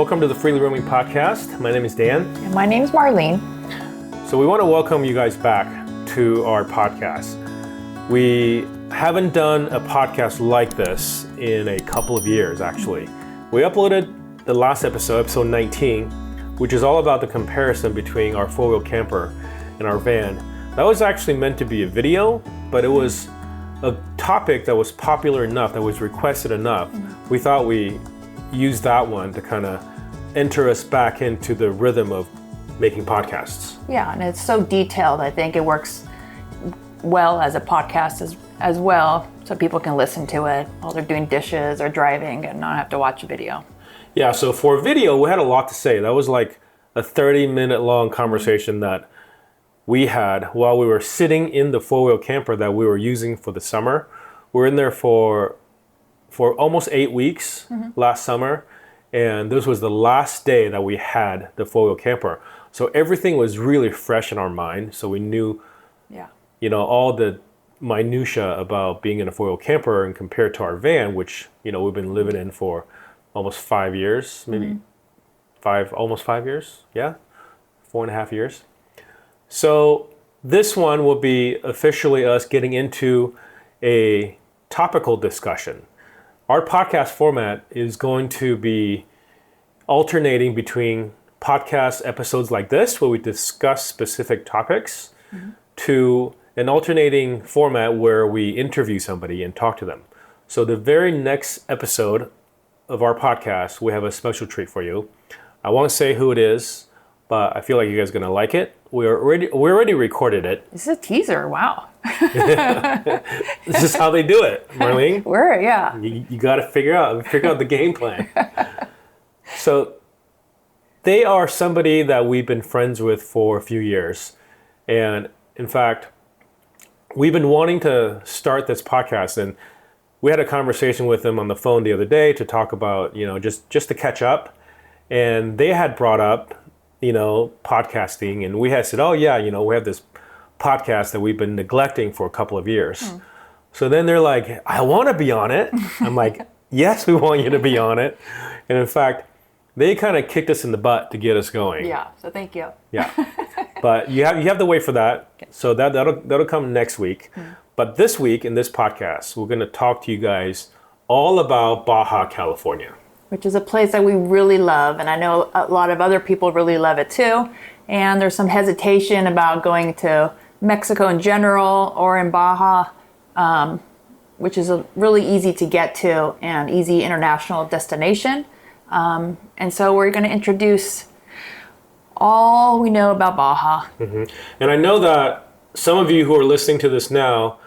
welcome to the Freely Roaming Podcast. My name is Dan. And my name is Marlene. So we want to welcome you guys back to our podcast. We haven't done a podcast like this in a couple of years, actually. We uploaded the last episode 19, which is all about the comparison between our four-wheel camper and our van. That was actually meant to be a video, but it was a topic that was popular enough, that was requested enough. We thought we used that one to kind of enter us back into the rhythm of making podcasts. Yeah, and it's so detailed. I think it works well as a podcast as well, so people can listen to it while they're doing dishes or driving and not have to watch a video. Yeah, so for video, we had a lot to say. That was like a 30-minute long conversation that we had while we were sitting in the four-wheel camper that we were using for the summer. We were in there for almost 8 weeks last summer, and this was the last day that we had the four-wheel camper. So everything was really fresh in our mind, so we knew all the minutia about being in a four-wheel camper and compared to our van, which we've been living in for almost 5 years, maybe almost 5 years, 4.5 years. So this one will be officially us getting into a topical discussion. Our podcast format is going to be alternating between podcast episodes like this, where we discuss specific topics, to an alternating format where we interview somebody and talk to them. So the very next episode of our podcast, we have a special treat for you. I won't say who it is, but I feel like you guys are going to like it. We already recorded it. This is a teaser, wow. This is how they do it, Marlene. You got to figure out the game plan. So they are somebody that we've been friends with for a few years. And in fact, we've been wanting to start this podcast, and we had a conversation with them on the phone the other day to talk about, just to catch up. And they had brought up, podcasting, and we had said, oh yeah, we have this podcast that we've been neglecting for a couple of years. So then they're like, I want to be on it. I'm like, yes, we want you to be on it. And in fact, they kind of kicked us in the butt to get us going. Yeah, so thank you. Yeah, but you have to wait for that. Okay. So that'll come next week. But this week in this podcast, we're going to talk to you guys all about Baja, California, which is a place that we really love, and I know a lot of other people really love it too. And there's some hesitation about going to Mexico in general or in Baja, which is really easy to get to and easy international destination. And so we're going to introduce all we know about Baja. And I know that some of you who are listening to this now,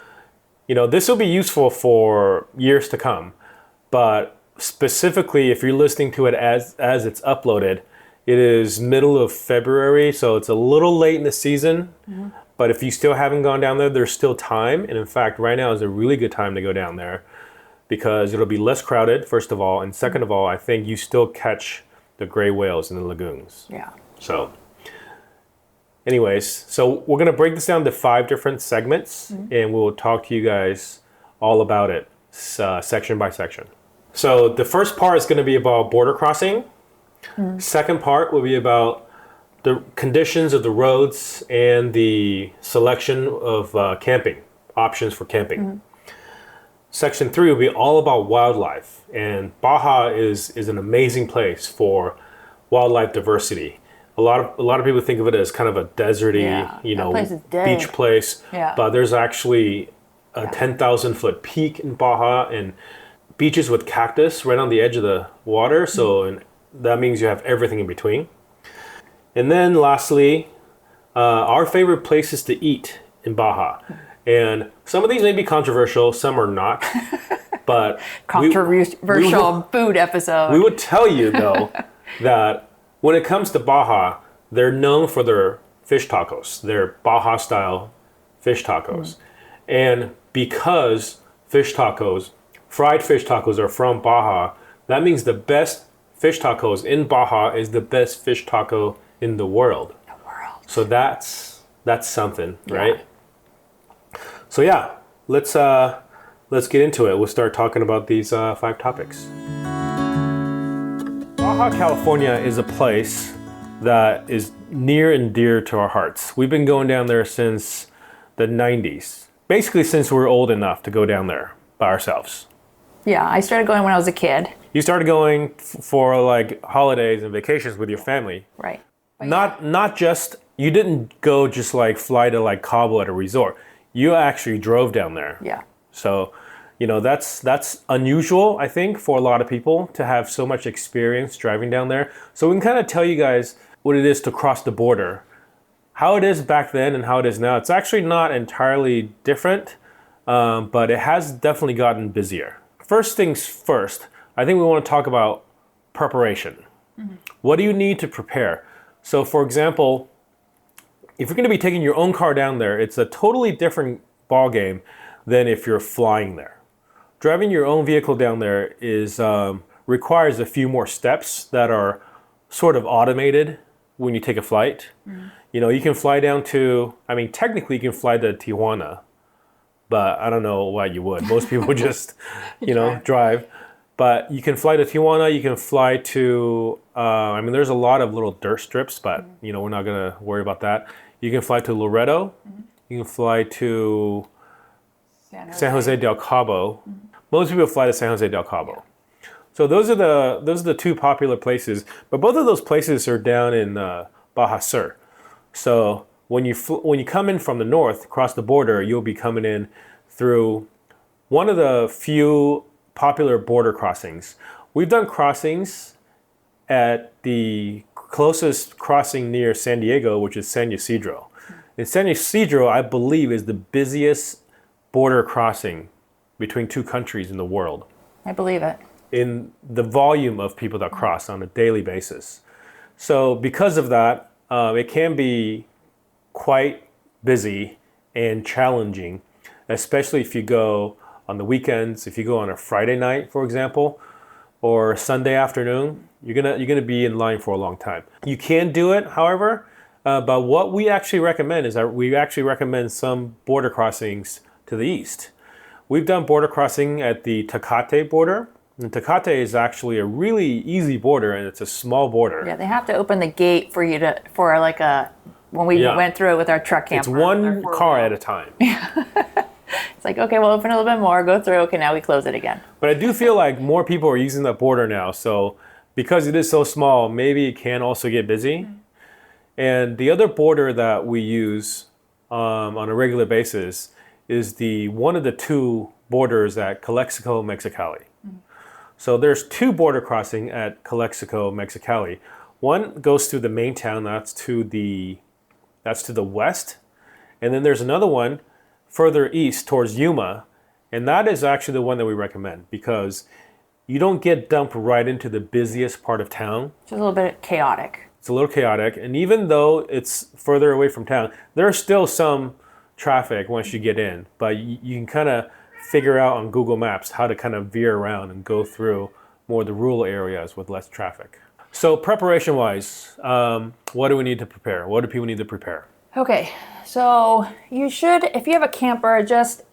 this will be useful for years to come. But specifically, if you're listening to it as it's uploaded, it is middle of February, so it's a little late in the season. But if you still haven't gone down there, there's still time. And in fact, right now is a really good time to go down there because it'll be less crowded, first of all. And second of all, I think you still catch the gray whales in the lagoons. Yeah. So anyways, so we're going to break this down to 5 different segments, and we'll talk to you guys all about it section by section. So the first part is going to be about border crossing. Second part will be about the conditions of the roads and the selection of camping, options for camping. Section 3 will be all about wildlife. And Baja is an amazing place for wildlife diversity. A lot of people think of it as kind of a deserty, beach place. Yeah. But there's actually a 10,000-foot peak in Baja and beaches with cactus right on the edge of the water. So and that means you have everything in between. And then lastly, our favorite places to eat in Baja. And some of these may be controversial, some are not. But controversial food episode. We would tell you, though, that when it comes to Baja, they're known for their fish tacos. They're Baja-style fish tacos. And because fried fish tacos are from Baja, that means the best fish tacos in Baja is the best fish taco in the world. So that's something, right? So yeah, let's get into it. We'll start talking about these 5 topics. Baja California is a place that is near and dear to our hearts. We've been going down there since the 90s. Basically since we were old enough to go down there by ourselves. Yeah, I started going when I was a kid. You started going for like holidays and vacations with your family. Right. Not just, you didn't go just like fly to like Cabo at a resort. You actually drove down there. Yeah. So, you know, that's unusual, I think, for a lot of people to have so much experience driving down there. So we can kind of tell you guys what it is to cross the border. How it is back then and how it is now. It's actually not entirely different, but it has definitely gotten busier. First things first, I think we want to talk about preparation. Mm-hmm. What do you need to prepare? So for example, if you're going to be taking your own car down there, it's a totally different ballgame than if you're flying there. Driving your own vehicle down there is requires a few more steps that are sort of automated when you take a flight. Mm-hmm. You know, you can fly down to, I mean, technically you can fly to Tijuana, but I don't know why you would. Most people just, you know, drive. But you can fly to Tijuana, you can fly to, I mean, there's a lot of little dirt strips, but, you know, we're not going to worry about that. You can fly to Loreto, you can fly to San Jose del Cabo. Mm-hmm. Most people fly to San Jose del Cabo. Yeah. So those are the two popular places, but both of those places are down in Baja Sur. So when you come in from the north, across the border, you'll be coming in through one of the few popular border crossings. We've done crossings at the closest crossing near San Diego, which is San Ysidro. And San Ysidro, I believe, is the busiest border crossing between two countries in the world. I believe it. In the volume of people that cross on a daily basis. So because of that, it can be quite busy and challenging, especially if you go on the weekends. If you go on a Friday night, for example, or Sunday afternoon, you're gonna be in line for a long time. You can do it, however, but what we actually recommend is that we actually recommend some border crossings to the east. We've done border crossing at the Tecate border. And Tecate is actually a really easy border, and it's a small border. Yeah, they have to open the gate for you for like when we went through it with our truck camper. It's one car at a time. It's like, okay, we'll open a little bit more, go through, okay, now we close it again. But I do feel like more people are using that border now, so because it is so small, maybe it can also get busy. Mm-hmm. And the other border that we use on a regular basis is one of the two borders at Calexico, Mexicali. Mm-hmm. So there's two border crossing at Calexico, Mexicali. One goes through the main town, that's to the west. And then there's another one further east towards Yuma. And that is actually the one that we recommend because you don't get dumped right into the busiest part of town. It's a little bit chaotic. It's a little chaotic. And even though it's further away from town, there's still some traffic once you get in. But you can kind of figure out on Google Maps how to kind of veer around and go through more of the rural areas with less traffic. So preparation-wise, what do we need to prepare? What do people need to prepare? Okay, so you should, if you have a camper,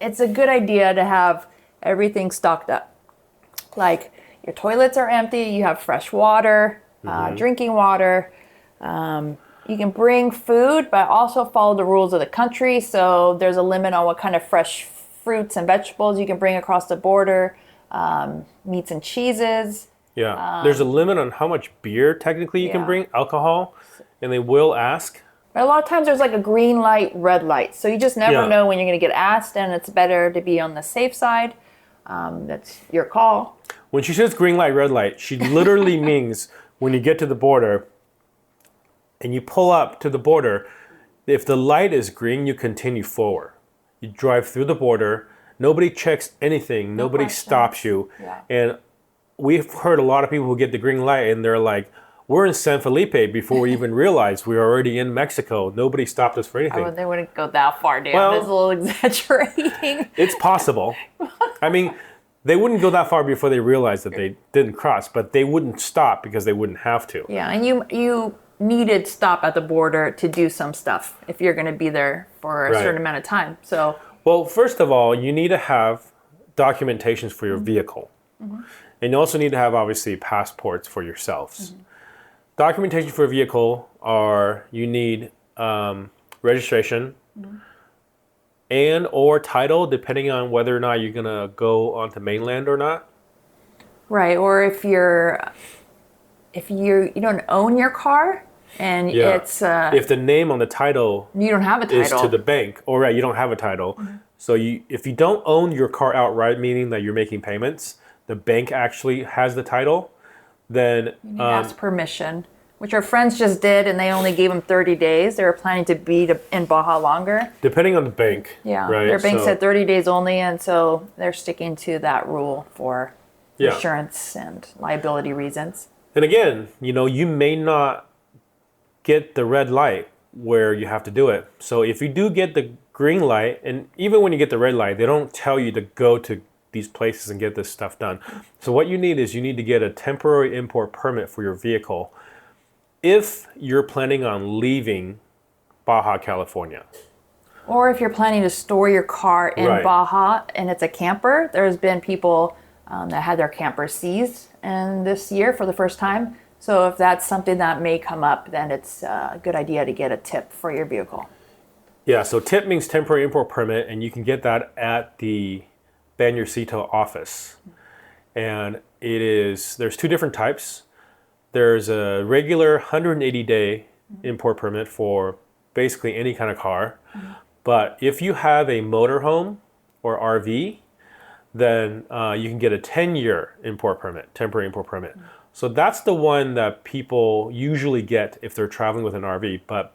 it's a good idea to have everything stocked up. Like your toilets are empty, you have fresh water, drinking water. You can bring food, but also follow the rules of the country. So there's a limit on what kind of fresh fruits and vegetables you can bring across the border, meats and cheeses. Yeah, there's a limit on how much beer technically you can bring, alcohol, and they will ask. But a lot of times there's like a green light, red light. So you just never know when you're going to get asked, and it's better to be on the safe side. That's your call. When she says green light, red light, she literally means when you get to the border and you pull up to the border, if the light is green, you continue forward. You drive through the border. Nobody checks anything. Nobody stops you. Yeah. And we've heard a lot of people who get the green light and they're like, we're in San Felipe before we even realized we were already in Mexico. Nobody stopped us for anything. They wouldn't go that far down. Well, it's a little exaggerating. It's possible. I mean, they wouldn't go that far before they realized that they didn't cross, but they wouldn't stop because they wouldn't have to. Yeah, and you needed stop at the border to do some stuff if you're going to be there for a certain amount of time. So, well, first of all, you need to have documentations for your vehicle. Mm-hmm. And you also need to have, obviously, passports for yourselves. Documentation for a vehicle are you need registration and or title, depending on whether or not you're going to go onto mainland or not. Right, or if you don't own your car and it's if the name on the title you don't have a title is to the bank, or right, you don't have a title. So if you don't own your car outright, meaning that you're making payments, the bank actually has the title, then you need to ask permission, which our friends just did, and they only gave them 30 days. They were planning to be in Baja longer. Depending on the bank. Yeah, right? Their bank said 30 days only, and so they're sticking to that rule for insurance and liability reasons. And again, you may not get the red light where you have to do it. So if you do get the green light, and even when you get the red light, they don't tell you to go to these places and get this stuff done. So what you need to get a temporary import permit for your vehicle if you're planning on leaving Baja, California. Or if you're planning to store your car in Baja and it's a camper. There's been people that had their campers seized and this year for the first time. So if that's something that may come up, then it's a good idea to get a tip for your vehicle. Yeah, so tip means temporary import permit, and you can get that at the Bañercito office. And there's two different types. There's a regular 180-day import permit for basically any kind of car. But if you have a motorhome or RV, then you can get a 10-year temporary import permit. So that's the one that people usually get if they're traveling with an RV. But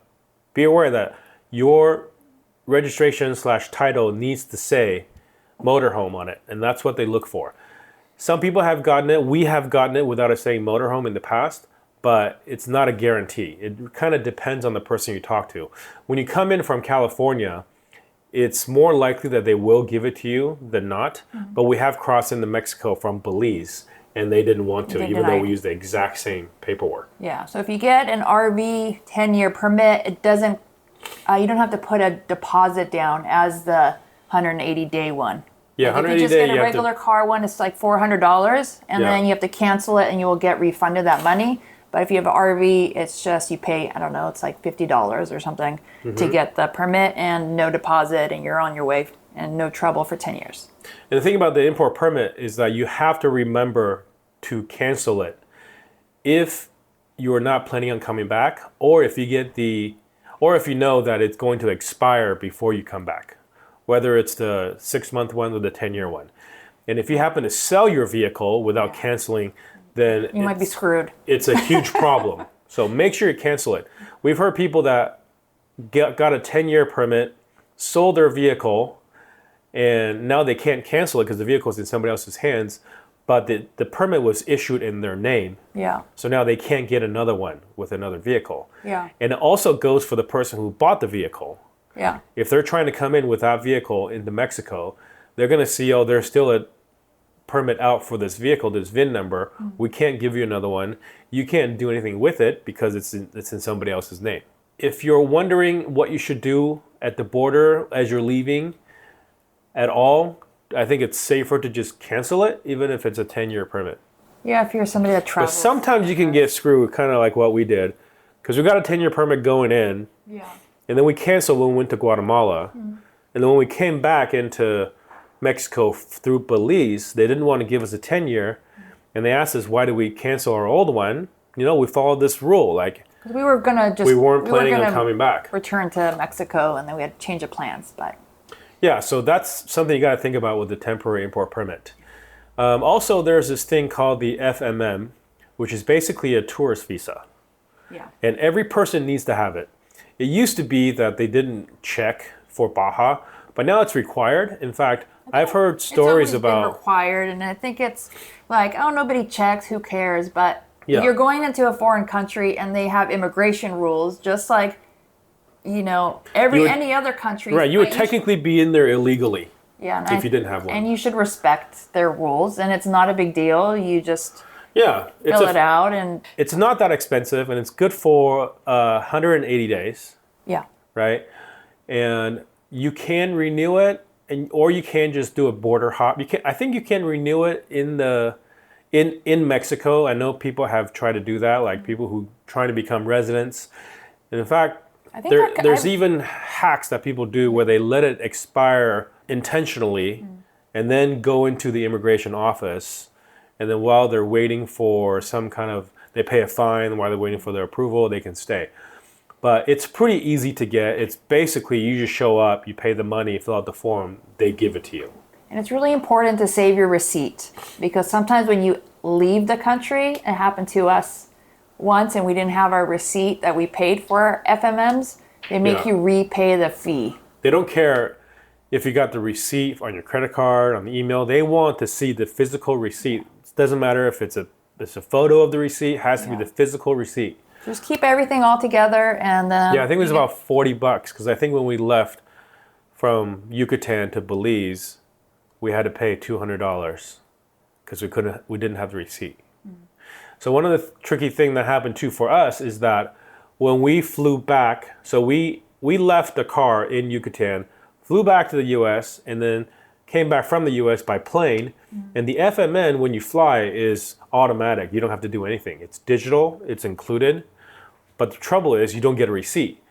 be aware that your registration/title needs to say motorhome on it, and that's what they look for. Some people have gotten it. We have gotten it without it saying motorhome in the past, but it's not a guarantee. It kind of depends on the person you talk to. When you come in from California, it's more likely that they will give it to you than not. But we have crossed into Mexico from Belize, and they didn't want to, even though we used the exact same paperwork. Yeah, so if you get an RV 10-year permit, it doesn't. You don't have to put a deposit down as the 180-day one. Yeah, like 180 if you just day, get a regular car one, it's like $400, and then you have to cancel it, and you will get refunded that money. But if you have an RV, it's just you pay, I don't know, it's like $50 or something to get the permit and no deposit, and you're on your way and no trouble for 10 years. And the thing about the import permit is that you have to remember to cancel it if you are not planning on coming back, or if you know that it's going to expire before you come back, whether it's the 6-month one or the 10-year one. And if you happen to sell your vehicle without canceling, then you might be screwed. It's a huge problem. So make sure you cancel it. We've heard people that got a 10-year permit, sold their vehicle, and now they can't cancel it because the vehicle is in somebody else's hands, but the permit was issued in their name. Yeah. So now they can't get another one with another vehicle. Yeah. And it also goes for the person who bought the vehicle. Yeah. If they're trying to come in with that vehicle into Mexico, they're going to see, there's still a permit out for this vehicle, this VIN number. We can't give you another one. You can't do anything with it because it's in somebody else's name. If you're wondering what you should do at the border as you're leaving at all, I think it's safer to just cancel it, even if it's a 10-year permit. Yeah, if you're somebody that travels. But sometimes you can get screwed, kind of like what we did, because we got a 10-year permit going in, and then we canceled when we went to Guatemala, and then when we came back into Mexico through Belize, they didn't want to give us a 10-year, and they asked us, why did we cancel our old one? We followed this rule, we were gonna we weren't planning on coming back. Return to Mexico, and then we had to change of plans, but. Yeah, so that's something you got to think about with the temporary import permit. Also, there's this thing called the FMM, which is basically a tourist visa. Yeah. And every person needs to have it. It used to be that they didn't check for Baja, but now it's required. In fact, I've heard stories about... It's required, and I think it's like, nobody checks, who cares? But Yeah. you're going into a foreign country, and they have immigration rules, just like, any other country. Right, you would technically be in there illegally if you didn't have one. And you should respect their rules, and it's not a big deal. You just fill it out. And it's not that expensive, and it's good for 180 days. Yeah. Right? And you can renew it, or you can just do a border hop. I think you can renew it in in Mexico, I know people have tried to do that, like people who trying to become residents. And in fact, I think there's even hacks that people do where they let it expire intentionally and then go into the immigration office. And then while they're waiting for some kind of, they pay a fine while they're waiting for their approval, they can stay. But it's pretty easy to get. It's basically you just show up, you pay the money, fill out the form, they give it to you. And it's really important to save your receipt, because sometimes when you leave the country, it happened to us once and we didn't have our receipt that we paid for our FMMs, they make you repay the fee. They don't care if you got the receipt on your credit card, on the email. They want to see the physical receipt. It doesn't matter if it's a photo of the receipt, it has to be the physical receipt. Just keep everything all together and then... Yeah, I think it was about $40 because I think when we left from Yucatan to Belize, we had to pay $200 because we didn't have the receipt. So one of the tricky thing that happened too for us is that when we flew back, so we left the car in Yucatan, flew back to the US, and then came back from the US by plane. And the FMN, when you fly, is automatic. You don't have to do anything. It's digital, it's included. But the trouble is you don't get a receipt.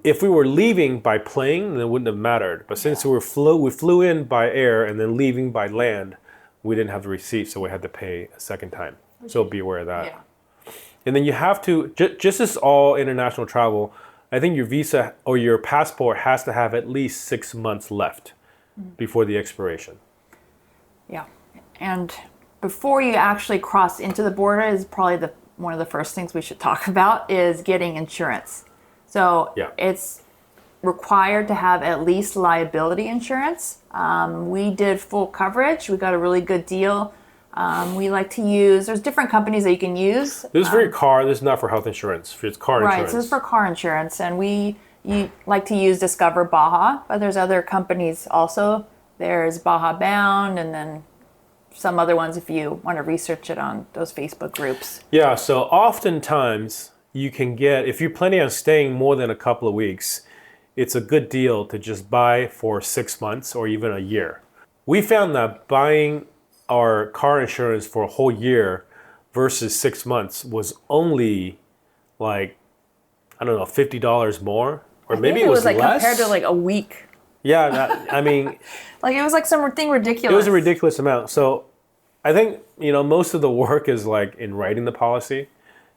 If we were leaving by plane, then it wouldn't have mattered. But since we flew in by air and then leaving by land, we didn't have the receipt, so we had to pay a second time. So be aware of that. Yeah. And then you have to, just as all international travel, I think your visa or your passport has to have at least 6 months left before the expiration. Yeah. And before you actually cross into the border is probably one of the first things we should talk about is getting insurance. So it's required to have at least liability insurance. We did full coverage. We got a really good deal. We like to use, there's different companies that you can use. This is for your car. This is not for health insurance. It's car insurance. Right, so this is for car insurance. And you like to use Discover Baja, but there's other companies also. There's Baja Bound and then some other ones if you want to research it on those Facebook groups. Yeah, so oftentimes you can get, if you're planning on staying more than a couple of weeks, it's a good deal to just buy for 6 months or even a year. We found that buying our car insurance for a whole year versus 6 months was only like, I don't know, $50 more, or maybe it was like less. Compared to like a week. Yeah, I mean, like it was like something ridiculous. It was a ridiculous amount. So I think, most of the work is like in writing the policy,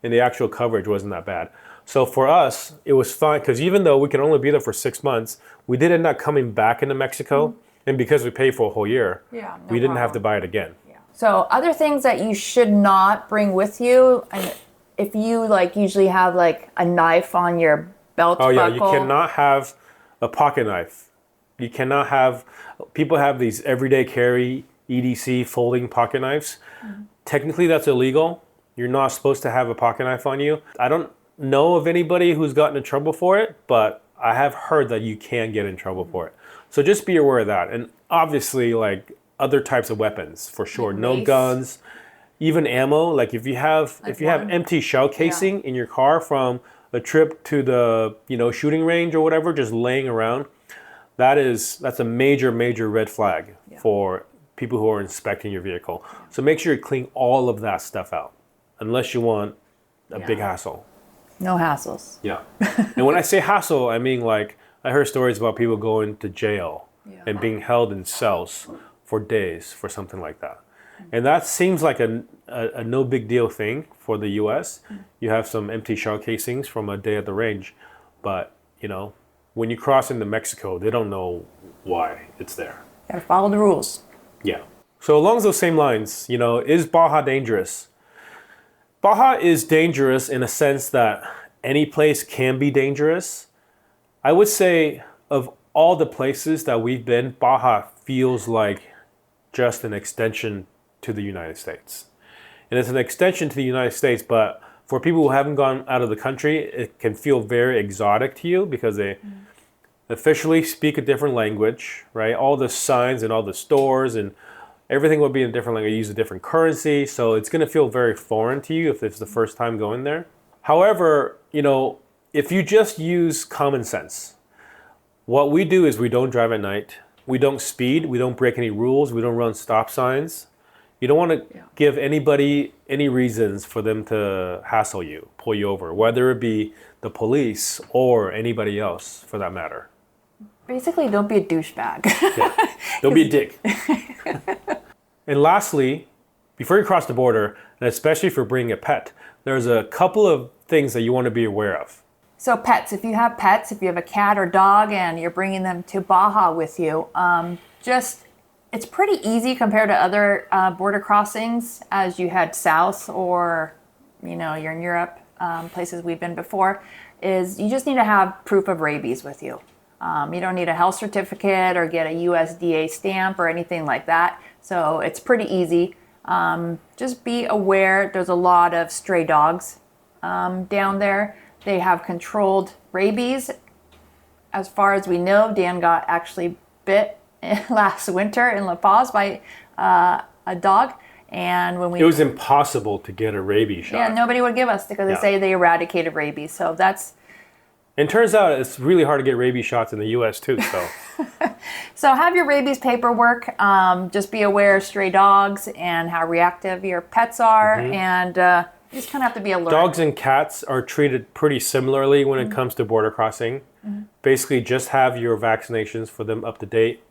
and the actual coverage wasn't that bad. So for us, it was fine because even though we could only be there for 6 months, we did end up coming back into Mexico. And because we paid for a whole year, we didn't have to buy it again. Yeah. So other things that you should not bring with you, and if you like usually have like a knife on your belt buckle. Oh yeah, you cannot have a pocket knife. You cannot have, people have these everyday carry EDC folding pocket knives. Technically that's illegal. You're not supposed to have a pocket knife on you. I don't know of anybody who's gotten in trouble for it, but I have heard that you can get in trouble for it. So just be aware of that. And obviously like other types of weapons for sure. Like no mace. Guns, even ammo. Like if you have empty shell casing in your car from a trip to the shooting range or whatever, just laying around, that's a major red flag for people who are inspecting your vehicle. So make sure you clean all of that stuff out, unless you want a big hassle. No hassles. Yeah. And when I say hassle, I mean like I heard stories about people going to jail and being held in cells for days for something like that. And that seems like a no big deal thing for the US. You have some empty shell casings from a day at the range, but when you cross into Mexico, they don't know why it's there. Gotta follow the rules. Yeah. So along those same lines, is Baja dangerous? Baja is dangerous in a sense that any place can be dangerous. I would say of all the places that we've been, Baja feels like just an extension to the United States. And it's an extension to the United States, but for people who haven't gone out of the country, it can feel very exotic to you because they officially speak a different language, right? All the signs and all the stores and everything would be in a different language, use a different currency. So it's going to feel very foreign to you if it's the first time going there. However, if you just use common sense, what we do is we don't drive at night. We don't speed. We don't break any rules. We don't run stop signs. You don't want to give anybody any reasons for them to hassle you, pull you over, whether it be the police or anybody else for that matter. Basically, don't be a douchebag. Yeah. Don't be a dick. And lastly, before you cross the border, and especially if you're bringing a pet, there's a couple of things that you want to be aware of. So pets, if you have pets, if you have a cat or dog and you're bringing them to Baja with you, it's pretty easy compared to other border crossings as you head south or, you're in Europe, places we've been before, is you just need to have proof of rabies with you. You don't need a health certificate or get a USDA stamp or anything like that. So it's pretty easy. Just be aware there's a lot of stray dogs down there. They have controlled rabies. As far as we know, Dan got actually bit last winter in La Paz by a dog. And when it was impossible to get a rabies shot. Yeah, nobody would give us because they say they eradicated rabies. So that's... And turns out it's really hard to get rabies shots in the U.S. too. So, so have your rabies paperwork. Just be aware of stray dogs and how reactive your pets are, and you just kind of have to be alert. Dogs and cats are treated pretty similarly when it comes to border crossing. Basically, just have your vaccinations for them up to date,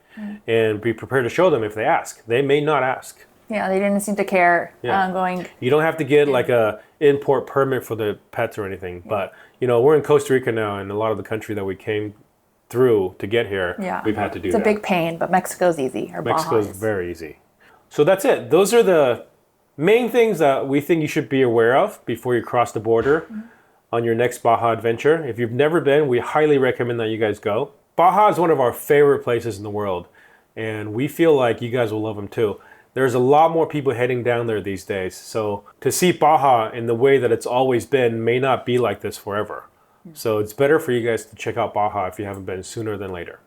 and be prepared to show them if they ask. They may not ask. Yeah, they didn't seem to care. You don't have to get like a import permit for the pets or anything, but we're in Costa Rica now, and a lot of the country that we came through to get here, we've had to do that. It's a big pain, but Mexico's easy. Mexico's very easy. So that's it. Those are the main things that we think you should be aware of before you cross the border on your next Baja adventure. If you've never been, we highly recommend that you guys go. Baja is one of our favorite places in the world, and we feel like you guys will love them too. There's a lot more people heading down there these days. So to see Baja in the way that it's always been may not be like this forever. So it's better for you guys to check out Baja if you haven't been sooner than later.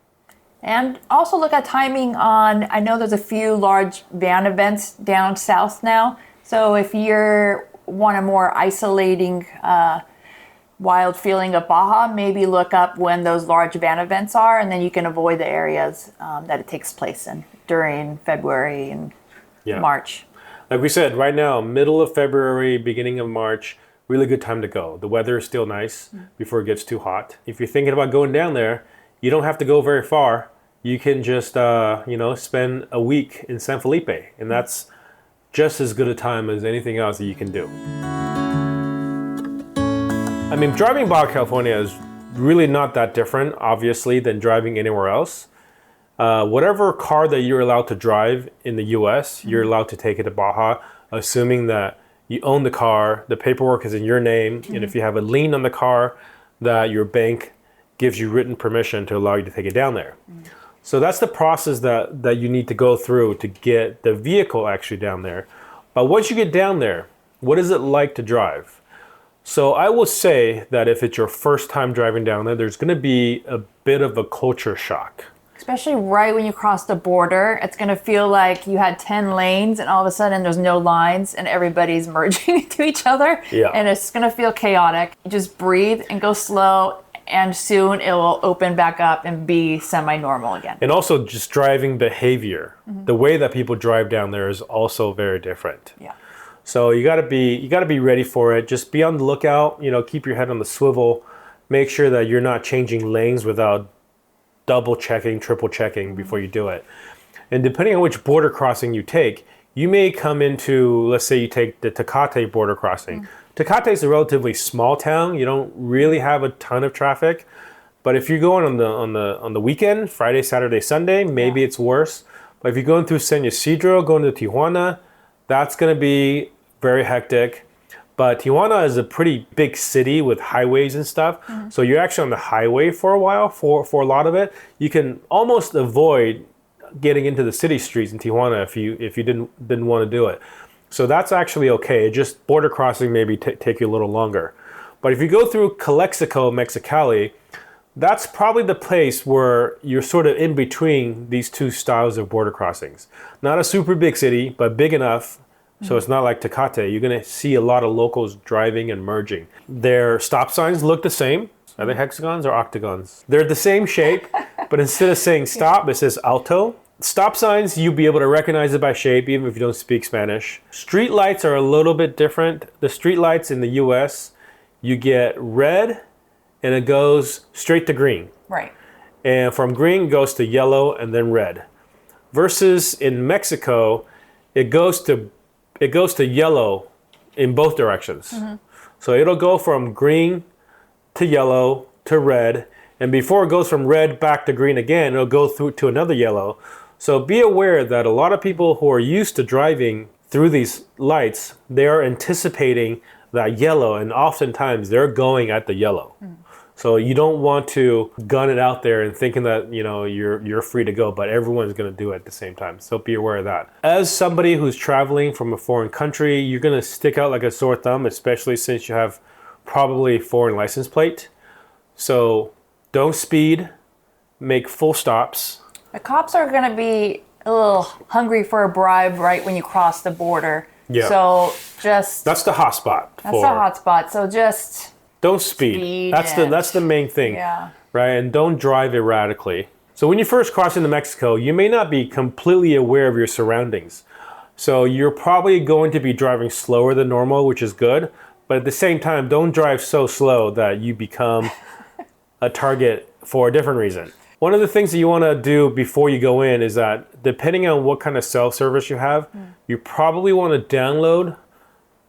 And also look at timing on, I know there's a few large van events down south now. So if you want a more isolating, wild feeling of Baja, maybe look up when those large van events are, and then you can avoid the areas that it takes place in during February and March. Like we said, right now, middle of February, beginning of March, really good time to go. The weather is still nice before it gets too hot. If you're thinking about going down there, you don't have to go very far. You can just, spend a week in San Felipe, and that's just as good a time as anything else that you can do. I mean, driving Baja California is really not that different, obviously, than driving anywhere else. Whatever car that you're allowed to drive in the U.S., you're allowed to take it to Baja, assuming that you own the car, the paperwork is in your name, and if you have a lien on the car, that your bank gives you written permission to allow you to take it down there. So that's the process that you need to go through to get the vehicle actually down there. But once you get down there, what is it like to drive? So I will say that if it's your first time driving down there, there's going to be a bit of a culture shock. Especially right when you cross the border, it's going to feel like you had 10 lanes and all of a sudden there's no lines and everybody's merging into each other. Yeah. And it's going to feel chaotic. Just breathe and go slow, and soon it will open back up and be semi-normal again. And also just driving behavior. The way that people drive down there is also very different. Yeah. So you got to be ready for it. Just be on the lookout, keep your head on the swivel. Make sure that you're not changing lanes without double checking, triple checking before you do it. And depending on which border crossing you take, you may come into, let's say you take the Tecate border crossing. Tecate is a relatively small town. You don't really have a ton of traffic. But if you're going on the weekend, Friday, Saturday, Sunday, maybe it's worse. But if you're going through San Ysidro, going to Tijuana, that's going to be very hectic. But Tijuana is a pretty big city with highways and stuff. So you're actually on the highway for a while, for a lot of it. You can almost avoid getting into the city streets in Tijuana if you didn't want to do it. So that's actually okay. Just border crossing maybe take you a little longer. But if you go through Calexico, Mexicali, that's probably the place where you're sort of in between these two styles of border crossings. Not a super big city, but big enough so it's not like Tecate. You're going to see a lot of locals driving and merging. Their stop signs look the same. Are they hexagons or octagons? They're the same shape, but instead of saying stop, it says alto. Stop signs, you'll be able to recognize it by shape, even if you don't speak Spanish. Street lights are a little bit different. The street lights in the US, you get red and it goes straight to green. Right. And from green goes to yellow and then red. Versus in Mexico, it goes to yellow in both directions. So it'll go from green to yellow to red, and before it goes from red back to green again, it'll go through to another yellow. So be aware that a lot of people who are used to driving through these lights, they are anticipating that yellow, and oftentimes they're going at the yellow. So you don't want to gun it out there and thinking that, you know, you're free to go, but everyone's going to do it at the same time. So be aware of that. As somebody who's traveling from a foreign country, you're going to stick out like a sore thumb, especially since you have probably a foreign license plate. So don't speed, make full stops. The cops are going to be a little hungry for a bribe right when you cross the border. Yeah. So just... That's the hot spot. That's the hot spot. So just... Don't speed. That's the main thing. Yeah. Right? And don't drive erratically. So when you first cross into Mexico, you may not be completely aware of your surroundings. So you're probably going to be driving slower than normal, which is good. But at the same time, don't drive so slow that you become a target for a different reason. One of the things that you want to do before you go in is that depending on what kind of self-service you have, you probably want to download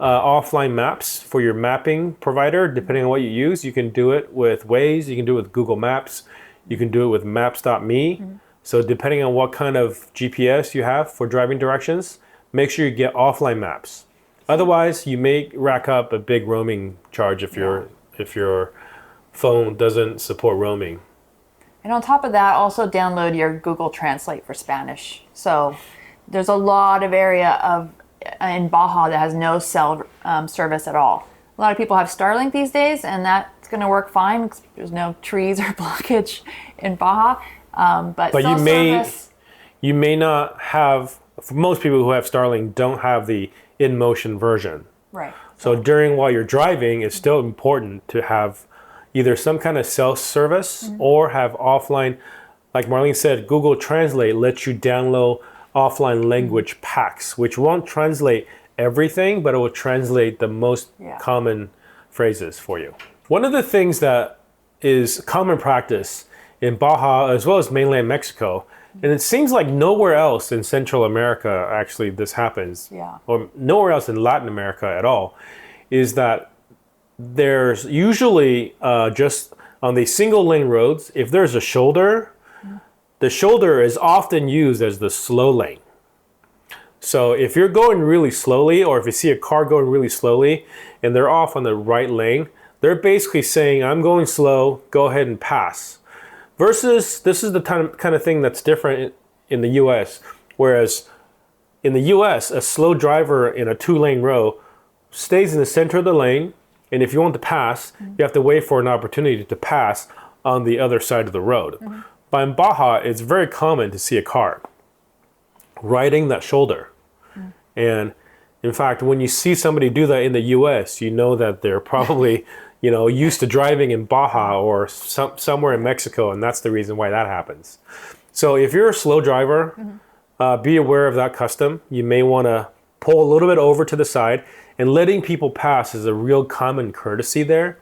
offline maps for your mapping provider. Depending on what you use, you can do it with Waze, you can do it with Google Maps, you can do it with Maps.me. So depending on what kind of GPS you have for driving directions, make sure you get offline maps. Otherwise, you may rack up a big roaming charge if your phone doesn't support roaming. And on top of that, also download your Google Translate for Spanish. So there's a lot of area in Baja that has no cell service at all. A lot of people have Starlink these days, and that's going to work fine because there's no trees or blockage in Baja. But you may not have. For most people who have Starlink, don't have the in-motion version. Right. So while you're driving, it's still important to have either some kind of cell service or have offline. Like Marlene said, Google Translate lets you download offline language packs, which won't translate everything, but it will translate the most common phrases for you. One of the things that is common practice in Baja as well as mainland Mexico, and it seems like nowhere else in Central America actually this happens, or nowhere else in Latin America at all, is that there's usually just on the single lane roads, if there's a shoulder, the shoulder is often used as the slow lane. So if you're going really slowly, or if you see a car going really slowly and they're off on the right lane, they're basically saying, I'm going slow, go ahead and pass. Versus, this is the kind of thing that's different in the US. Whereas in the US, a slow driver in a 2-lane row stays in the center of the lane, and if you want to pass, you have to wait for an opportunity to pass on the other side of the road. But in Baja, it's very common to see a car riding that shoulder. And in fact, when you see somebody do that in the US, you know that they're probably used to driving in Baja or somewhere in Mexico, and that's the reason why that happens. So if you're a slow driver, be aware of that custom. You may want to pull a little bit over to the side, and letting people pass is a real common courtesy there.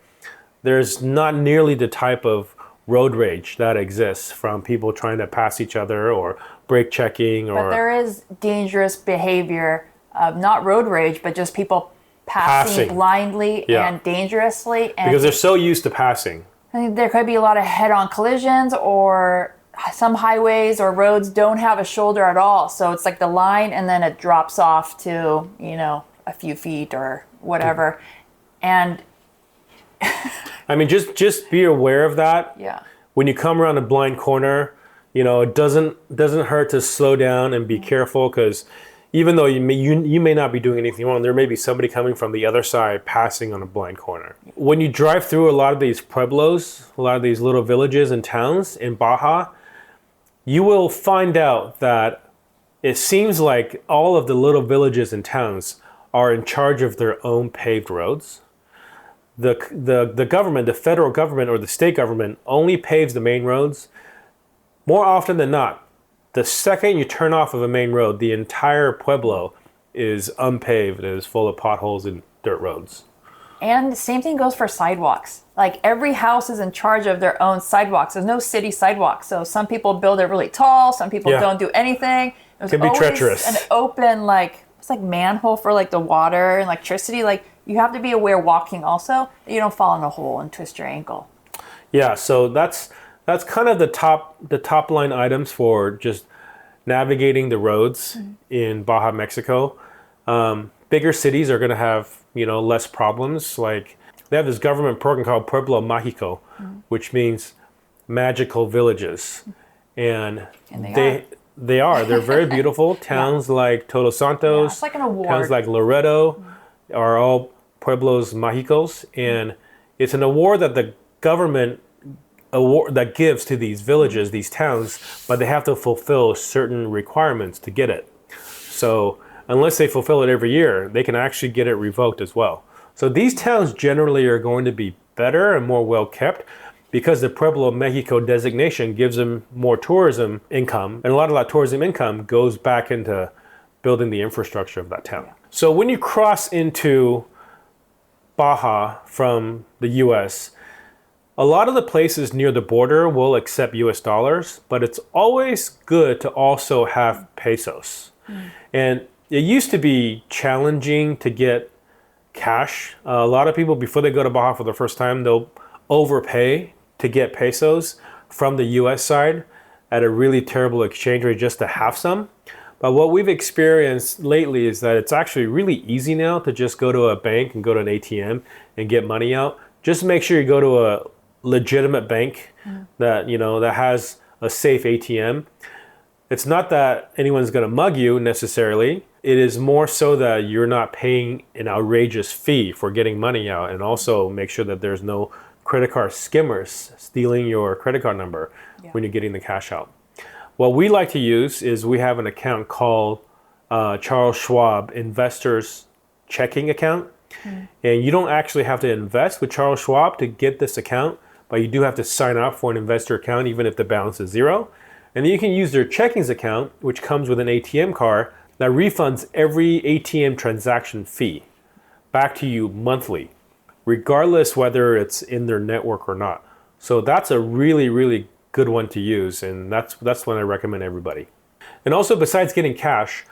There's not nearly the type of road rage that exists from people trying to pass each other or brake checking. But there is dangerous behavior, not road rage, but just people passing blindly and dangerously. And because they're so used to passing. I think there could be a lot of head-on collisions, or some highways or roads don't have a shoulder at all. So it's like the line and then it drops off to, a few feet or whatever. And I mean, just be aware of that. Yeah. When you come around a blind corner, it doesn't hurt to slow down and be careful, because even though you may not be doing anything wrong, there may be somebody coming from the other side passing on a blind corner. When you drive through a lot of these pueblos, a lot of these little villages and towns in Baja, you will find out that it seems like all of the little villages and towns are in charge of their own paved roads. The government, the federal government or the state government, only paves the main roads. More often than not, the second you turn off of a main road, the entire pueblo is unpaved and is full of potholes and dirt roads. And the same thing goes for sidewalks. Like every house is in charge of their own sidewalks. There's no city sidewalks. So some people build it really tall. Some people don't do anything. There's can be always treacherous. an open, like, it's like manhole for like the water and electricity. Like you have to be aware walking also that you don't fall in a hole and twist your ankle. Yeah, so that's kind of the top line items for just navigating the roads in Baja, Mexico. Bigger cities are going to have, less problems. Like they have this government program called Pueblo Mágico, which means magical villages. And they're very beautiful. Towns like Todos Santos, it's like an award. towns like Loreto are all Pueblos Mágicos. And it's an award that the government that gives to these villages, these towns, but they have to fulfill certain requirements to get it. So unless they fulfill it every year, they can actually get it revoked as well. So these towns generally are going to be better and more well kept because the Pueblo Mexico designation gives them more tourism income, and a lot of that tourism income goes back into building the infrastructure of that town. So when you cross into Baja from the US, a lot of the places near the border will accept US dollars, but it's always good to also have pesos. And it used to be challenging to get cash. A lot of people, before they go to Baja for the first time, they'll overpay to get pesos from the US side at a really terrible exchange rate just to have some. But what we've experienced lately is that it's actually really easy now to just go to a bank and go to an ATM and get money out. Just make sure you go to a legitimate bank that that has a safe ATM. It's not that anyone's going to mug you necessarily. It is more so that you're not paying an outrageous fee for getting money out, and also make sure that there's no credit card skimmers stealing your credit card number when you're getting the cash out. What we like to use is we have an account called Charles Schwab Investors Checking Account. And you don't actually have to invest with Charles Schwab to get this account, but you do have to sign up for an investor account even if the balance is zero. And then you can use their checkings account, which comes with an ATM card that refunds every ATM transaction fee back to you monthly, regardless whether it's in their network or not. So that's a really, really good one to use, and that's one I recommend everybody. And also, besides getting cash,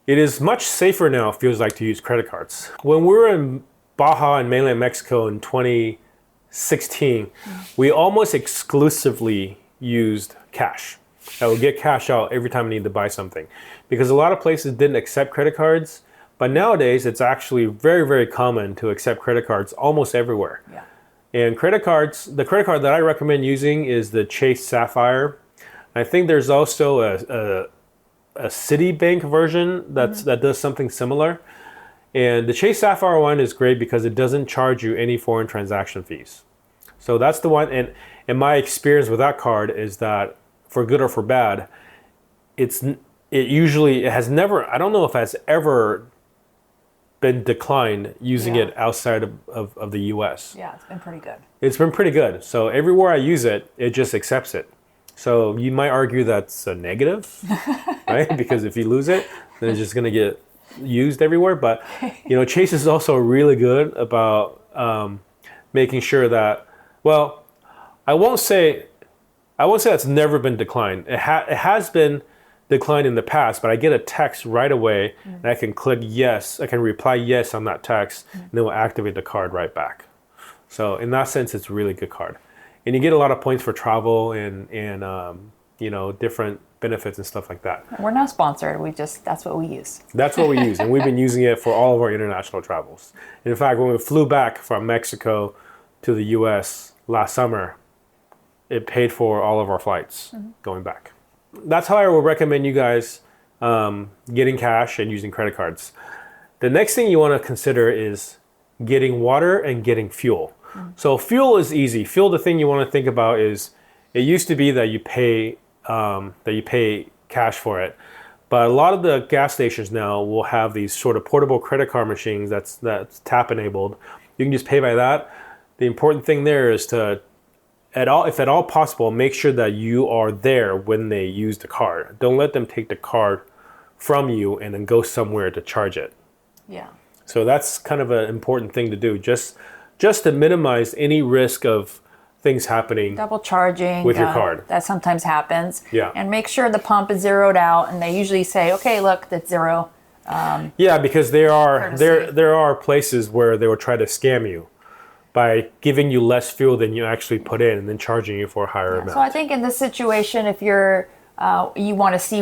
it is much safer now, it feels like, to use credit cards. When we were in Baja and mainland Mexico in 2016, we almost exclusively used cash. I would get cash out every time I needed to buy something, because a lot of places didn't accept credit cards. But nowadays, it's actually very, very common to accept credit cards almost everywhere. Yeah. And credit cards, the credit card that I recommend using is the Chase Sapphire. I think there's also a Citibank version that does something similar. And the Chase Sapphire one is great because it doesn't charge you any foreign transaction fees. So that's the one. And my experience with that card is that, for good or for bad, it has never, I don't know if it has ever been declined using it outside of the US. Yeah, it's been pretty good. It's been pretty good. So everywhere I use it, it just accepts it. So you might argue that's a negative, right? Because if you lose it, then it's just going to get used everywhere. But Chase is also really good about making sure that, well, I won't say it's never been declined. It has been declined in the past, but I get a text right away and I can click yes. I can reply yes on that text, and it will activate the card right back. So in that sense, it's a really good card. And you get a lot of points for travel and different benefits and stuff like that. We're not sponsored. That's what we use. That's what we use, and we've been using it for all of our international travels. And in fact, when we flew back from Mexico to the US last summer, it paid for all of our flights going back. That's how I would recommend you guys getting cash and using credit cards. The next thing you want to consider is getting water and getting fuel. So fuel is easy. Fuel, the thing you want to think about is, it used to be that you pay cash for it, but a lot of the gas stations now will have these sort of portable credit card machines that's tap enabled. You can just pay by that. The important thing there is to if at all possible, make sure that you are there when they use the card. Don't let them take the card from you and then go somewhere to charge it. Yeah. So that's kind of an important thing to do, just to minimize any risk of things happening. Double charging with your card. That sometimes happens. Yeah. And make sure the pump is zeroed out, and they usually say, okay, look, that's zero. Yeah, because there Courtesy. are places where they will try to scam you by giving you less fuel than you actually put in and then charging you for a higher amount. So I think in this situation, if you're you want to see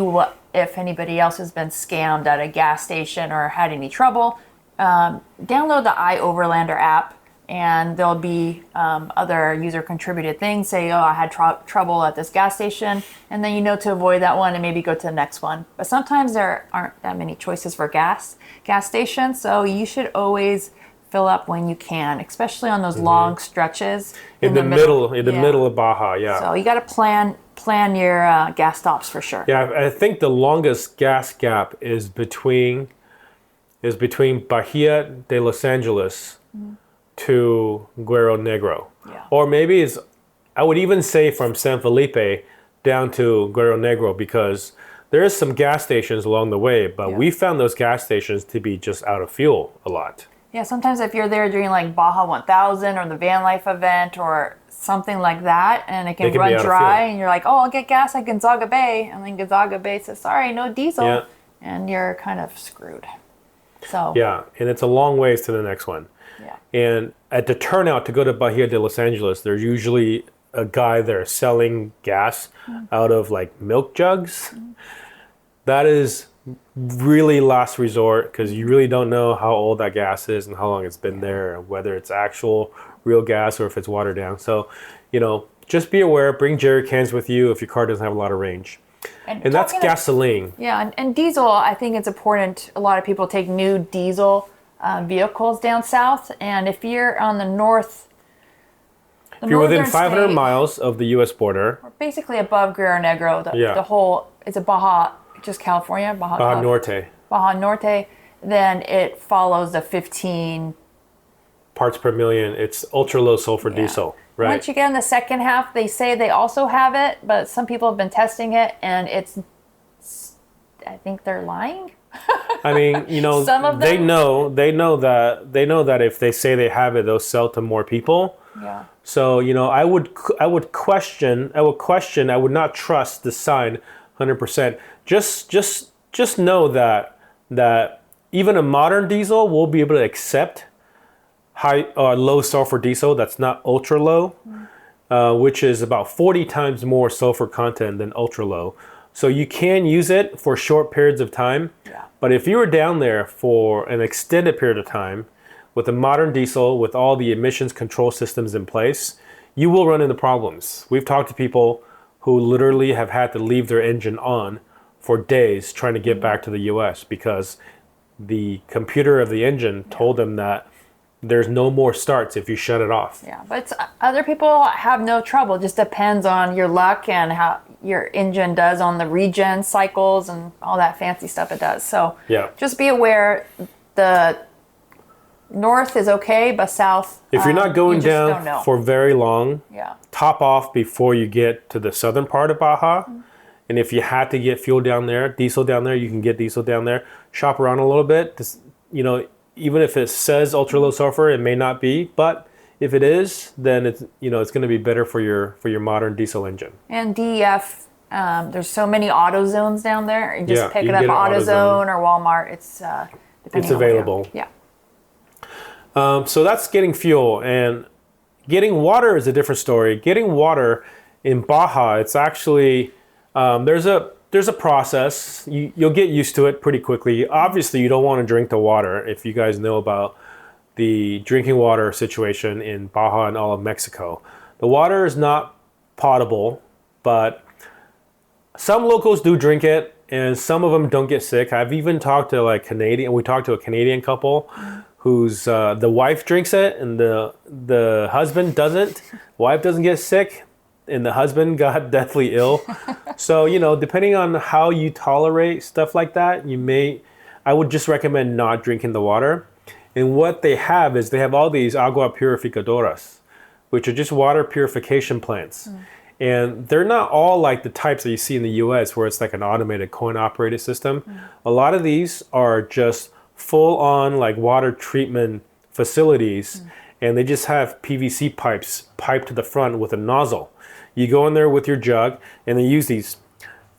if anybody else has been scammed at a gas station or had any trouble, download the iOverlander app, and there'll be other user contributed things. Say, oh, I had trouble at this gas station, and then you know to avoid that one and maybe go to the next one. But sometimes there aren't that many choices for gas stations, so you should always fill up when you can, especially on those long stretches in the middle of Baja. Yeah. So you got to plan your gas stops for sure. Yeah, I think the longest gas gap is between Bahia de Los Angeles to Guerrero Negro. Yeah. Or maybe I would even say from San Felipe down to Guerrero Negro, because there is some gas stations along the way, but we found those gas stations to be just out of fuel a lot. Yeah, sometimes if you're there during like Baja 1000 or the van life event or something like that, and it can be run out of dry, fuel. and you're like, oh, I'll get gas at Gonzaga Bay, and then Gonzaga Bay says, sorry, no diesel, Yeah. and you're kind of screwed. So Yeah, and it's a long ways to the next one. yeah. And at the turnout to go to Bahia de Los Angeles, there's usually a guy there selling gas out of like milk jugs. That is really last resort, because you really don't know how old that gas is and how long it's been there, and whether it's actual real gas or if it's watered down. So, just be aware, bring jerry cans with you if your car doesn't have a lot of range. And that's gasoline. Yeah, and diesel, I think it's important. A lot of people take new diesel vehicles down south, and if you're on the north, If you're within northern 500 state, miles of the U.S. border, or basically above Guerrero Negro, the whole, it's a Baja, just California, Baja Norte, Baja Norte, then it follows the 15 parts per million, it's ultra low sulfur diesel, right? Once you get in the second half, they say they also have it, but some people have been testing it, and I think they're lying. I mean, Some of they them- know that if they say they have it, they'll sell to more people. Yeah. So, I would not trust the sign 100%. Just know that even a modern diesel will be able to accept low sulfur diesel that's not ultra low, which is about 40 times more sulfur content than ultra low. So you can use it for short periods of time. Yeah. But if you were down there for an extended period of time with a modern diesel, with all the emissions control systems in place, you will run into problems. We've talked to people who literally have had to leave their engine on for days trying to get back to the US because the computer of the engine told them that there's no more starts if you shut it off. Yeah, but other people have no trouble. It just depends on your luck and how your engine does on the regen cycles and all that fancy stuff it does. So just be aware, the north is okay, but south, if you're not going you just down don't know. for very long, Yeah. top off before you get to the southern part of Baja. And if you had to get fuel down there, diesel down there, you can get diesel down there. Shop around a little bit. Even if it says ultra low sulfur, it may not be, but if it is, then it's going to be better for your modern diesel engine. And DEF, there's so many auto zones down there. You just pick you it up can at get an AutoZone or Walmart. It's depending on where you're- available. Yeah. So that's getting fuel, and getting water is a different story. Getting water in Baja, it's actually there's a process. You'll get used to it pretty quickly. Obviously, you don't want to drink the water. If you guys know about the drinking water situation in Baja and all of Mexico, the water is not potable, but some locals do drink it, and some of them don't get sick. I've even talked to we talked to a Canadian couple whose the wife drinks it and the husband doesn't. Wife doesn't get sick, and the husband got deathly ill. So, depending on how you tolerate stuff like that, I would just recommend not drinking the water. And what they have is they have all these agua purificadoras, which are just water purification plants. And they're not all like the types that you see in the US where it's like an automated coin-operated system. A lot of these are just full-on like water treatment facilities, and they just have PVC pipes piped to the front with a nozzle. You go in there with your jug, and they use these,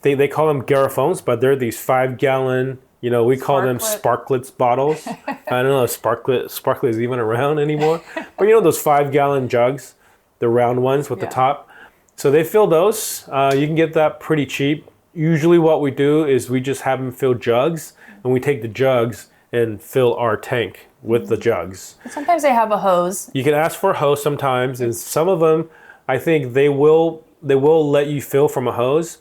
they call them garrafones, but they're these 5-gallon, we call them Sparklets bottles. I don't know if Sparklet is even around anymore. But those 5-gallon jugs, the round ones with the top. So they fill those. You can get that pretty cheap. Usually what we do is we just have them fill jugs, and we take the jugs and fill our tank with the jugs. Sometimes they have a hose. You can ask for a hose sometimes, and some of them, I think they will let you fill from a hose.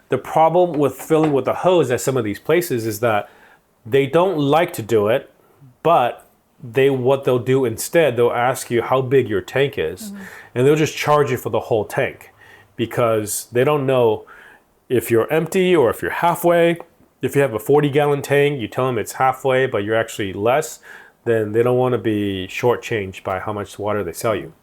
The problem with filling with a hose at some of these places is that they don't like to do it, but what they'll do instead, they'll ask you how big your tank is, and they'll just charge you for the whole tank because they don't know if you're empty or if you're halfway. If you have a 40-gallon tank, you tell them it's halfway, but you're actually less, then they don't want to be shortchanged by how much water they sell you.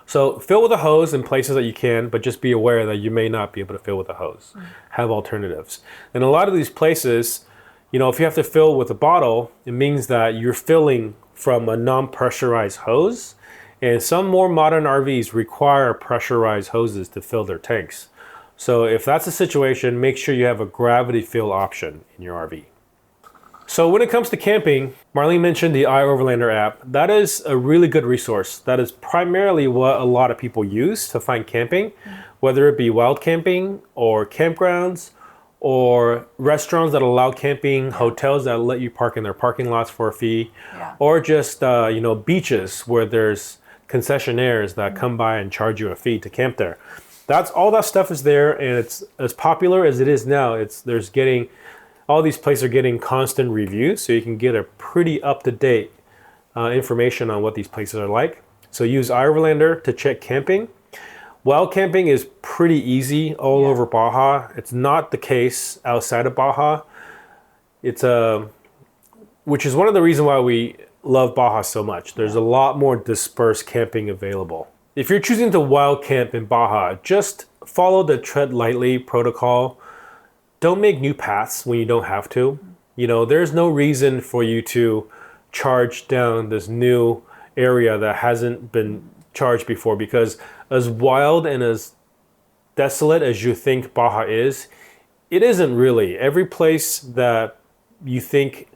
So fill with a hose in places that you can, but just be aware that you may not be able to fill with a hose. Have alternatives. And a lot of these places, if you have to fill with a bottle, it means that you're filling from a non-pressurized hose. And some more modern RVs require pressurized hoses to fill their tanks. So if that's the situation, make sure you have a gravity fill option in your RV. So when it comes to camping, Marlene mentioned the iOverlander app. That is a really good resource. That is primarily what a lot of people use to find camping, whether it be wild camping or campgrounds or restaurants that allow camping, hotels that let you park in their parking lots for a fee, or just beaches where there's concessionaires that come by and charge you a fee to camp there. All that stuff is there, and it's as popular as it is now. All these places are getting constant reviews, so you can get a pretty up-to-date information on what these places are like. So use iOverlander to check camping. Wild camping is pretty easy all over Baja. It's not the case outside of Baja. Which is one of the reasons why we love Baja so much. There's a lot more dispersed camping available. If you're choosing to wild camp in Baja, just follow the tread lightly protocol. Don't make new paths when you don't have to. There's no reason for you to charge down this new area that hasn't been charged before, because as wild and as desolate as you think Baja is, it isn't really. Every place that you think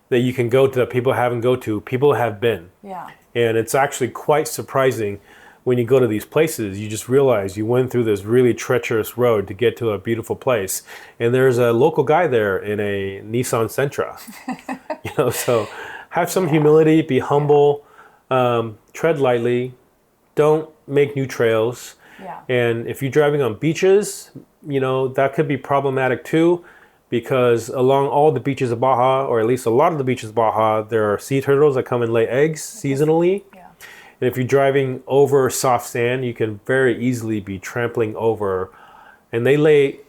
that you can go to that people haven't go to, people have been. Yeah. And it's actually quite surprising when you go to these places. You just realize you went through this really treacherous road to get to a beautiful place. And there's a local guy there in a Nissan Sentra. So have some humility, be humble, tread lightly, don't make new trails. Yeah. And if you're driving on beaches, that could be problematic too, because along all the beaches of Baja, or at least a lot of the beaches of Baja, there are sea turtles that come and lay eggs seasonally. Yeah. And if you're driving over soft sand, you can very easily be trampling over, and they lay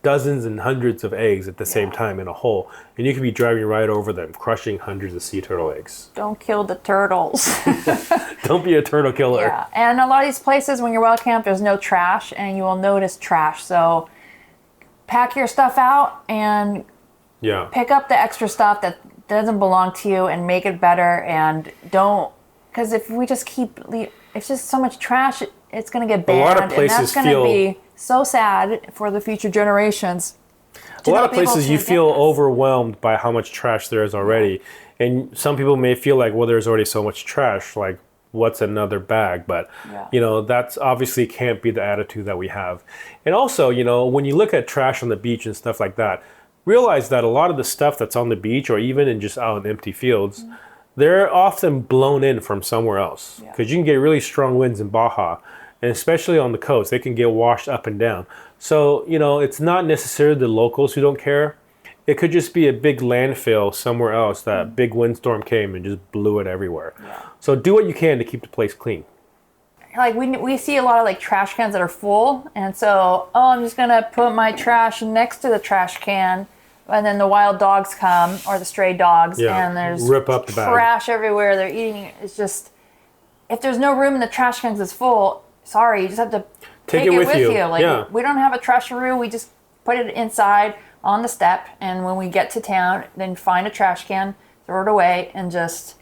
dozens and hundreds of eggs at the same time in a hole. And you could be driving right over them, crushing hundreds of sea turtle eggs. Don't kill the turtles. Don't be a turtle killer. Yeah, and a lot of these places, when you're wild camp, there's no trash, and you will notice trash. So pack your stuff out and pick up the extra stuff that doesn't belong to you and make it better. And don't, because if we just it's just so much trash, it's going to get banned. A lot of places and that's going to be so sad for the future generations. A lot of places you feel overwhelmed by how much trash there is already. And some people may feel like, well, there's already so much trash, like what's another bag? But, that's obviously can't be the attitude that we have. And also, when you look at trash on the beach and stuff like that, realize that a lot of the stuff that's on the beach or even in just out in empty fields, they're often blown in from somewhere else. Because you can get really strong winds in Baja. And especially on the coast, they can get washed up and down. So, it's not necessarily the locals who don't care. It could just be a big landfill somewhere else that big windstorm came and just blew it everywhere. Yeah. So do what you can to keep the place clean. Like we see a lot of like trash cans that are full. And so, I'm just going to put my trash next to the trash can. And then the wild dogs come, or the stray dogs, and there's rip up the bag. Trash everywhere. They're eating it. if there's no room in the trash cans is full, sorry, you just have to take it with you. Like, yeah. we don't have a trasheroo. We just put it inside on the step. And when we get to town, then find a trash can, throw it away, and just...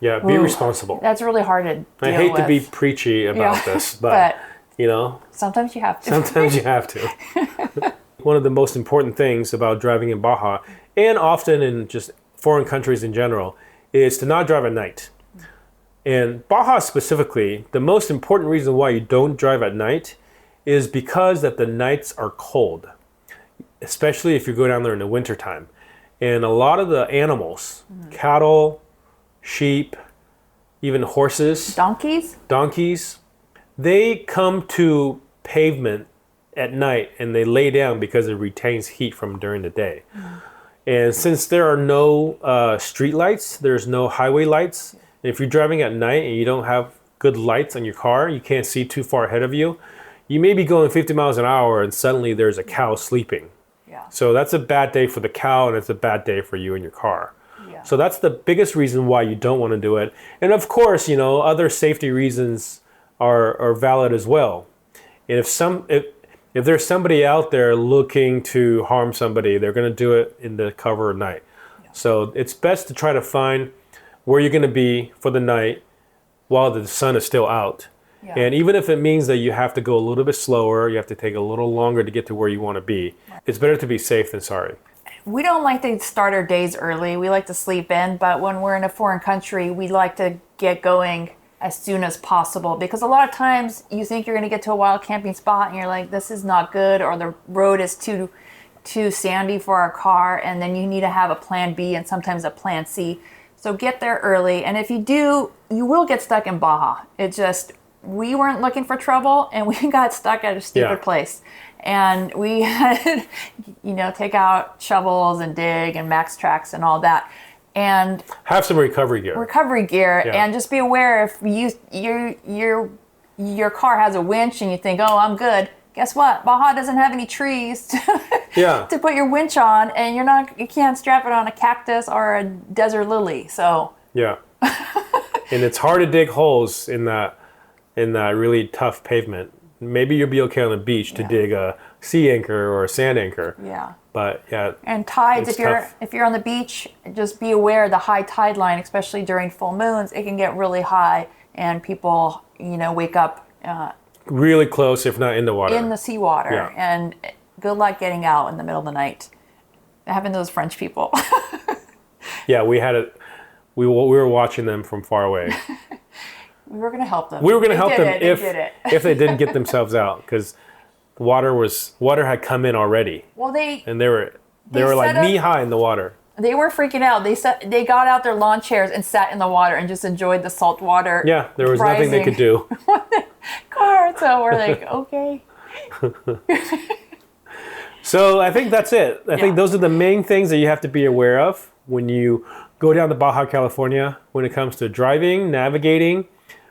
Yeah, be responsible. That's really hard to deal with. I hate to be preachy about this, but, you know... Sometimes you have to. Sometimes you have to. One of the most important things about driving in Baja, and often in just foreign countries in general, is to not drive at night. And Baja specifically, the most important reason why you don't drive at night is because that the nights are cold, especially if you go down there in the wintertime. And a lot of the animals, cattle, sheep, even horses, donkeys, they come to pavement at night and they lay down because it retains heat from during the day. And since there are no street lights, there's no highway lights. And if you're driving at night and you don't have good lights on your car, you can't see too far ahead of you, you may be going 50 miles an hour and suddenly there's a cow sleeping. Yeah. So that's a bad day for the cow and it's a bad day for you and your car. Yeah. So that's the biggest reason why you don't want to do it. And of course, you know, other safety reasons are valid as well. And if there's somebody out there looking to harm somebody, they're going to do it in the cover of night. Yeah. So it's best to try to find where you're going to be for the night while the sun is still out. Yeah. And even if it means that you have to go a little bit slower, you have to take a little longer to get to where you want to be, it's better to be safe than sorry. We don't like to start our days early. We like to sleep in, but when we're in a foreign country, we like to get going as soon as possible, because a lot of times you think you're going to get to a wild camping spot and you're like, this is not good, or the road is too sandy for our car, and then you need to have a plan B and sometimes a plan C. So get there early, and if you do, you will get stuck in Baja. It just, we weren't looking for trouble and we got stuck at a stupid place. And we had, you know, take out shovels and dig and max tracks and all that. And have some recovery gear. And just be aware if your car has a winch and you think, oh, I'm good. Guess what? Baja doesn't have any trees to put your winch on, and you can't strap it on a cactus or a desert lily. So yeah, and it's hard to dig holes in that really tough pavement. Maybe you'll be okay on the beach to dig a sea anchor or a sand anchor. Yeah. But yeah. And tides, if you're on the beach, just be aware the high tide line, especially during full moons, it can get really high, and people, you know, wake up really close, if not in the water. In the seawater. Yeah. And good luck getting out in the middle of the night. Having those French people. Yeah, we were watching them from far away. We were going to help them. We were going to help them if they didn't get themselves out, because water had come in already. Well, they were like knee high in the water. They were freaking out. They got out their lawn chairs and sat in the water and just enjoyed the salt water. Yeah, there was nothing they could do. Car, so we're like, okay. So I think that's it. I think those are the main things that you have to be aware of when you go down to Baja California when it comes to driving, navigating,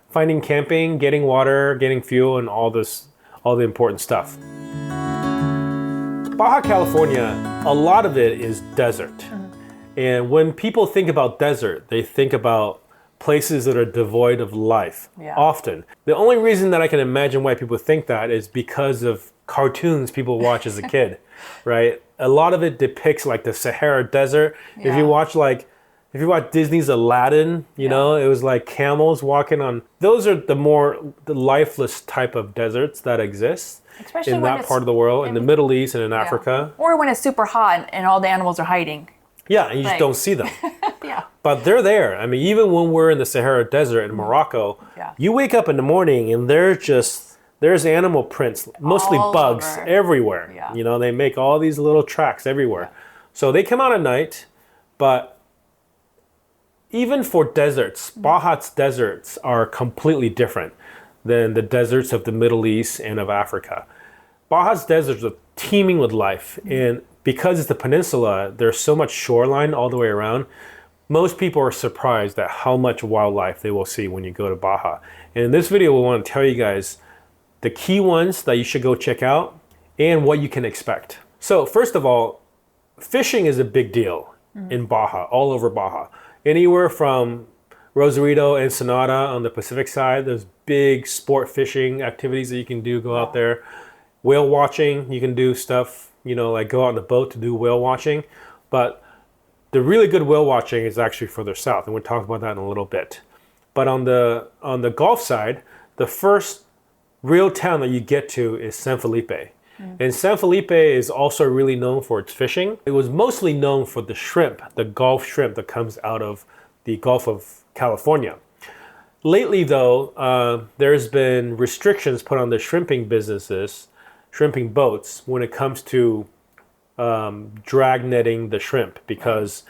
finding camping, getting water, getting fuel, and all the important stuff. Baja California, a lot of it is desert. And when people think about desert, they think about places that are devoid of life, often. The only reason that I can imagine why people think that is because of cartoons people watch as a kid, right? A lot of it depicts like the Sahara Desert. If you watch Disney's Aladdin, you know, it was like camels walking on. Those are the lifeless type of deserts that exist. Especially in that part of the world, in the Middle East and in Africa. Or when it's super hot and all the animals are hiding. Yeah, and you just don't see them. But they're there. I mean, even when we're in the Sahara Desert in Morocco, you wake up in the morning and there's animal prints, mostly all bugs, everywhere. Yeah. You know, they make all these little tracks everywhere. Yeah. So they come out at night, but even for deserts, Baja's deserts are completely different than the deserts of the Middle East and of Africa. Baja's deserts are teeming with life, and because it's the peninsula, there's so much shoreline all the way around. Most people are surprised at how much wildlife they will see when you go to Baja. And in this video, we want to tell you guys the key ones that you should go check out and what you can expect. So first of all, fishing is a big deal in Baja, all over Baja. Anywhere from Rosarito, Ensenada on the Pacific side. There's big sport fishing activities that you can do. Go out there. Whale watching, you can do stuff, like go out on the boat to do whale watching. But the really good whale watching is actually further south, and we'll talk about that in a little bit. But on the Gulf side, the first real town that you get to is San Felipe. And San Felipe is also really known for its fishing. It was mostly known for the shrimp, the Gulf shrimp that comes out of the Gulf of California. Lately, though, there's been restrictions put on the shrimping businesses, shrimping boats, when it comes to drag netting the shrimp, because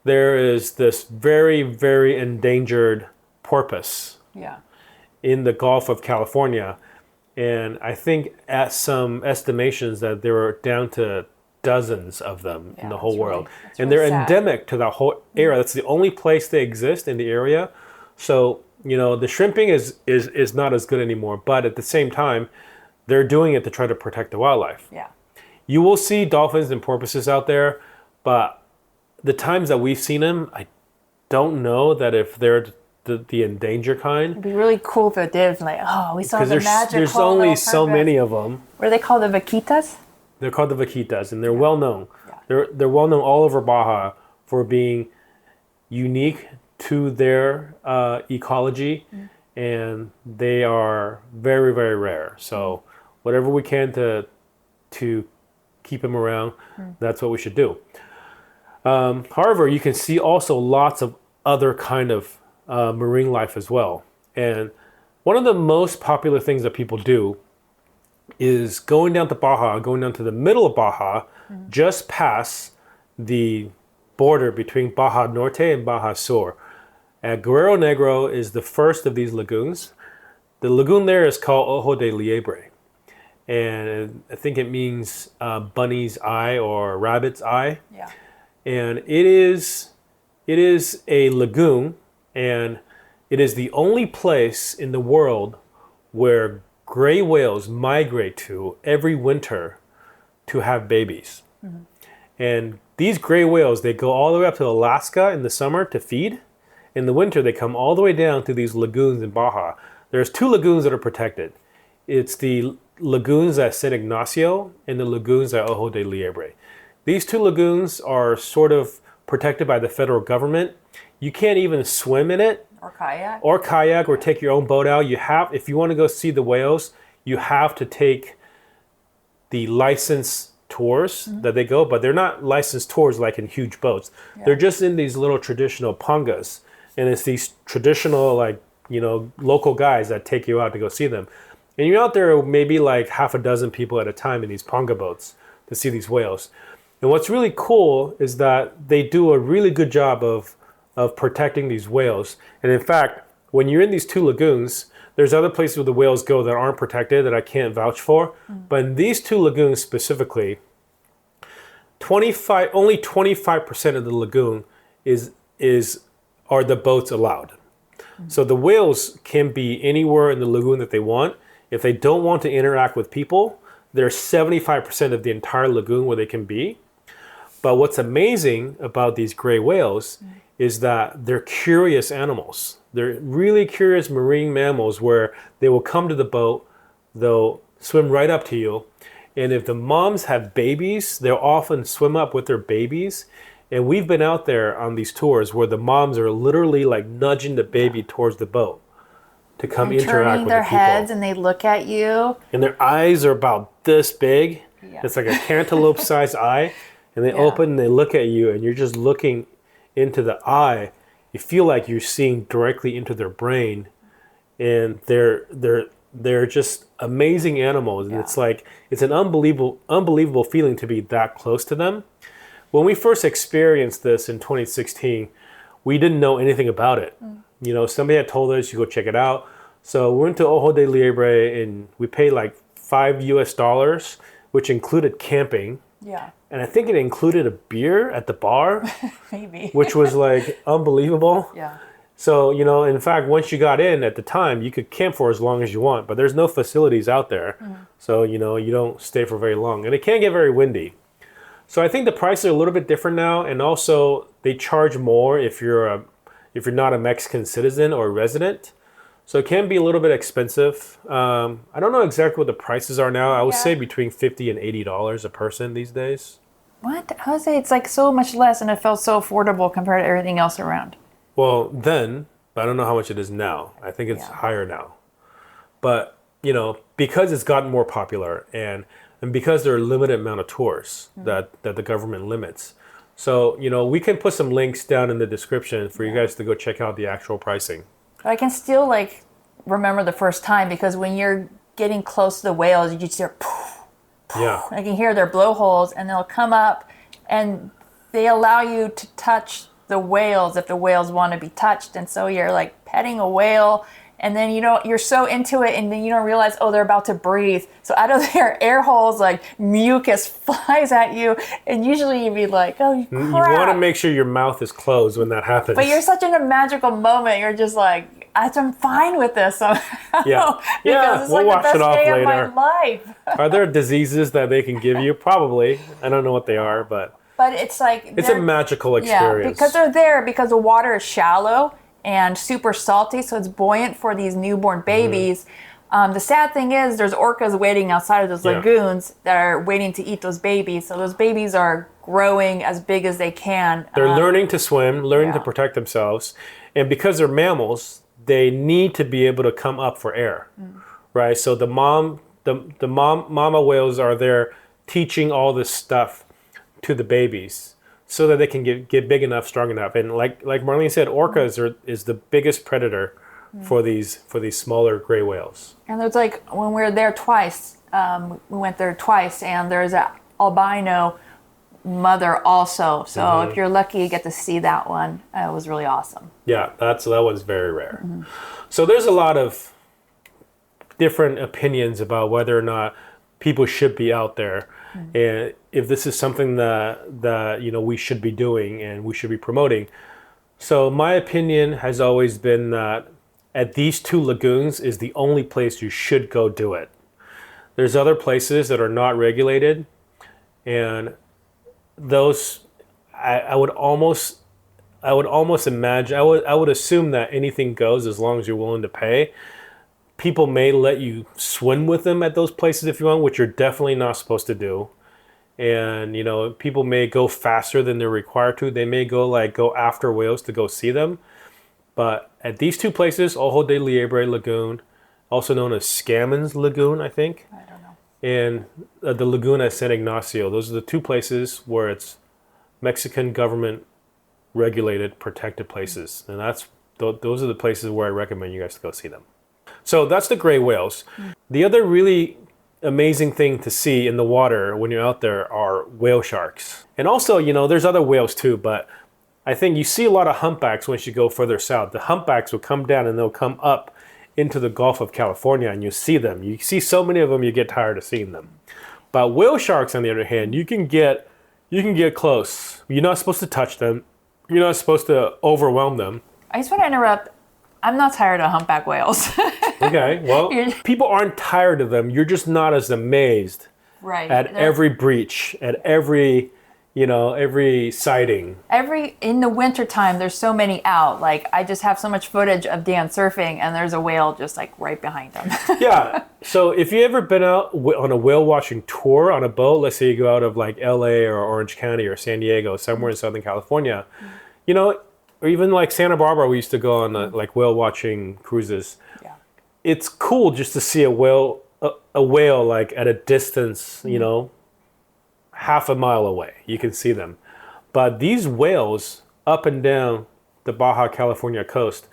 there is this very, very endangered porpoise in the Gulf of California. And I think at some estimations that there are down to dozens of them in the whole world. And they're endemic to that whole area. That's the only place they exist in the area. So, the shrimping is not as good anymore. But at the same time, they're doing it to try to protect the wildlife. Yeah. You will see dolphins and porpoises out there, but the times that we've seen them, I don't know that if they're the endangered kind. It'd be really cool if it did. Like, we saw the magical. There's only so many of them. What are they called? The vaquitas? They're called the vaquitas, and they're well known. Yeah. They're well known all over Baja for being unique to their ecology, and they are very, very rare. So whatever we can to keep them around, that's what we should do. However, you can see also lots of other kind of marine life as well. And one of the most popular things that people do is going down to Baja, going down to the middle of Baja, just past the border between Baja Norte and Baja Sur. Guerrero Negro is the first of these lagoons. The lagoon there is called Ojo de Liebre. And I think it means bunny's eye or rabbit's eye. Yeah. And it is a lagoon, and it is the only place in the world where gray whales migrate to every winter to have babies. And these gray whales, they go all the way up to Alaska in the summer to feed. In the winter, they come all the way down to these lagoons in Baja. There's two lagoons that are protected. It's the lagoons at San Ignacio and the lagoons at Ojo de Liebre. These two lagoons are sort of protected by the federal government. You can't even swim in it. Or kayak or take your own boat out. If you want to go see the whales, you have to take the licensed tours that they go, but they're not licensed tours like in huge boats. Yeah. They're just in these little traditional pangas, and it's these traditional local guys that take you out to go see them. And you're out there maybe like half a dozen people at a time in these panga boats to see these whales. And what's really cool is that they do a really good job of protecting these whales. And in fact, when you're in these two lagoons, there's other places where the whales go that aren't protected that I can't vouch for. But in these two lagoons specifically, only 25% of the lagoon are the boats allowed. So the whales can be anywhere in the lagoon that they want. If they don't want to interact with people, there's 75% of the entire lagoon where they can be. But what's amazing about these gray whales is that they're curious animals. They're really curious marine mammals where they will come to the boat, they'll swim right up to you, and if the moms have babies, they'll often swim up with their babies. And we've been out there on these tours where the moms are literally like nudging the baby towards the boat to come interact with the people. Turning their heads and they look at you. And their eyes are about this big. Yeah. It's like a cantaloupe-sized eye. And they open and they look at you, and you're just looking into the eye. You feel like you're seeing directly into their brain. And they're just amazing animals. And it's an unbelievable feeling to be that close to them. When we first experienced this in 2016, we didn't know anything about it. Somebody had told us, you go check it out. So we went to Ojo de Liebre and we paid like $5 which included camping. Yeah. And I think it included a beer at the bar. Maybe. Which was like unbelievable. Yeah. So, in fact, once you got in at the time, you could camp for as long as you want, but there's no facilities out there. So, you don't stay for very long. And it can get very windy. So I think the prices are a little bit different now. And also they charge more if you're if you're not a Mexican citizen or resident. So it can be a little bit expensive. I don't know exactly what the prices are now. I would say between $50 and $80 a person these days. What? I would say it's like so much less, and it felt so affordable compared to everything else around. Well, then, but I don't know how much it is now. I think it's higher now. But, you know, because it's gotten more popular and because there are a limited amount of tours that the government limits. So, you know, we can put some links down in the description for you guys to go check out the actual pricing. But I can still like remember the first time, because when you're getting close to the whales, you just hear poof, poof. Yeah. I can hear their blowholes, and they'll come up, and they allow you to touch the whales if the whales want to be touched. And so you're like petting a whale, and then you're so into it, and then you don't realize, oh, they're about to breathe. So out of their air holes, like mucus flies at you, and usually you'd be like, oh, crap. You want to make sure your mouth is closed when that happens. But you're such in a magical moment. You're just like, I'm fine with this somehow. Yeah, because it's we'll like wash the best it off day later. of my life. Are there diseases that they can give you? Probably. I don't know what they are, but it's like it's a magical experience. Yeah, because they're there because the water is shallow and super salty, so it's buoyant for these newborn babies. The sad thing is there's orcas waiting outside of those lagoons that are waiting to eat those babies. So those babies are growing as big as they can. They're learning to swim, learning to protect themselves. And because they're mammals, they need to be able to come up for air, right? So the mama whales are there teaching all this stuff to the babies so that they can get big enough, strong enough. And like Marlene said, orcas is the biggest predator for these smaller gray whales. And there's like, when we were there twice, we went there twice, and there's an albino mother also. So if you're lucky, you get to see that one. It was really awesome. Yeah, that one's very rare. So there's a lot of different opinions about whether or not people should be out there, and if this is something that we should be doing and we should be promoting. So my opinion has always been that at these two lagoons is the only place you should go do it. There's other places that are not regulated, and those I would almost imagine, I would assume that anything goes as long as you're willing to pay. People may let you swim with them at those places if you want, which you're definitely not supposed to do. And people may go faster than they're required to. They may go after whales to go see them. But at these two places, Ojo de Liebre Lagoon, also known as Scammons Lagoon, I think. I don't know. And the lagoon at San Ignacio. Those are the two places where it's Mexican government regulated, protected places. And those are the places where I recommend you guys to go see them. So that's the gray whales. The other really amazing thing to see in the water when you're out there are whale sharks. And also, there's other whales too, but I think you see a lot of humpbacks once you go further south. The humpbacks will come down and they'll come up into the Gulf of California, and you see them. You see so many of them, you get tired of seeing them. But whale sharks, on the other hand, you can get close. You're not supposed to touch them. You're not supposed to overwhelm them. I just want to interrupt. I'm not tired of humpback whales. Okay, well, people aren't tired of them. You're just not as amazed at every breach, at every sighting. In the wintertime, there's so many out. Like, I just have so much footage of Dan surfing, and there's a whale just like right behind him. Yeah. So if you ever been out on a whale watching tour on a boat, let's say you go out of like LA or Orange County or San Diego, somewhere in Southern California, or even like Santa Barbara, we used to go on like whale watching cruises. Yeah. It's cool just to see a whale like at a distance, half a mile away. You can see them. But these whales up and down the Baja California coast,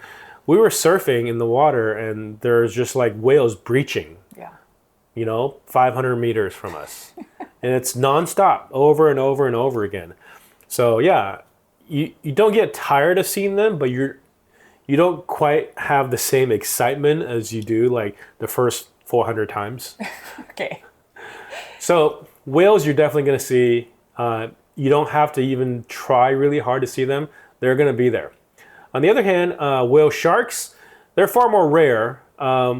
we were surfing in the water and there's just like whales breaching. Yeah. 500 meters from us. And it's nonstop, over and over and over again. So yeah, you don't get tired of seeing them, but you don't quite have the same excitement as you do like the first 400 times. Okay. So whales you're definitely going to see. You don't have to even try really hard to see them. They're going to be there. On the other hand, whale sharks, they're far more rare.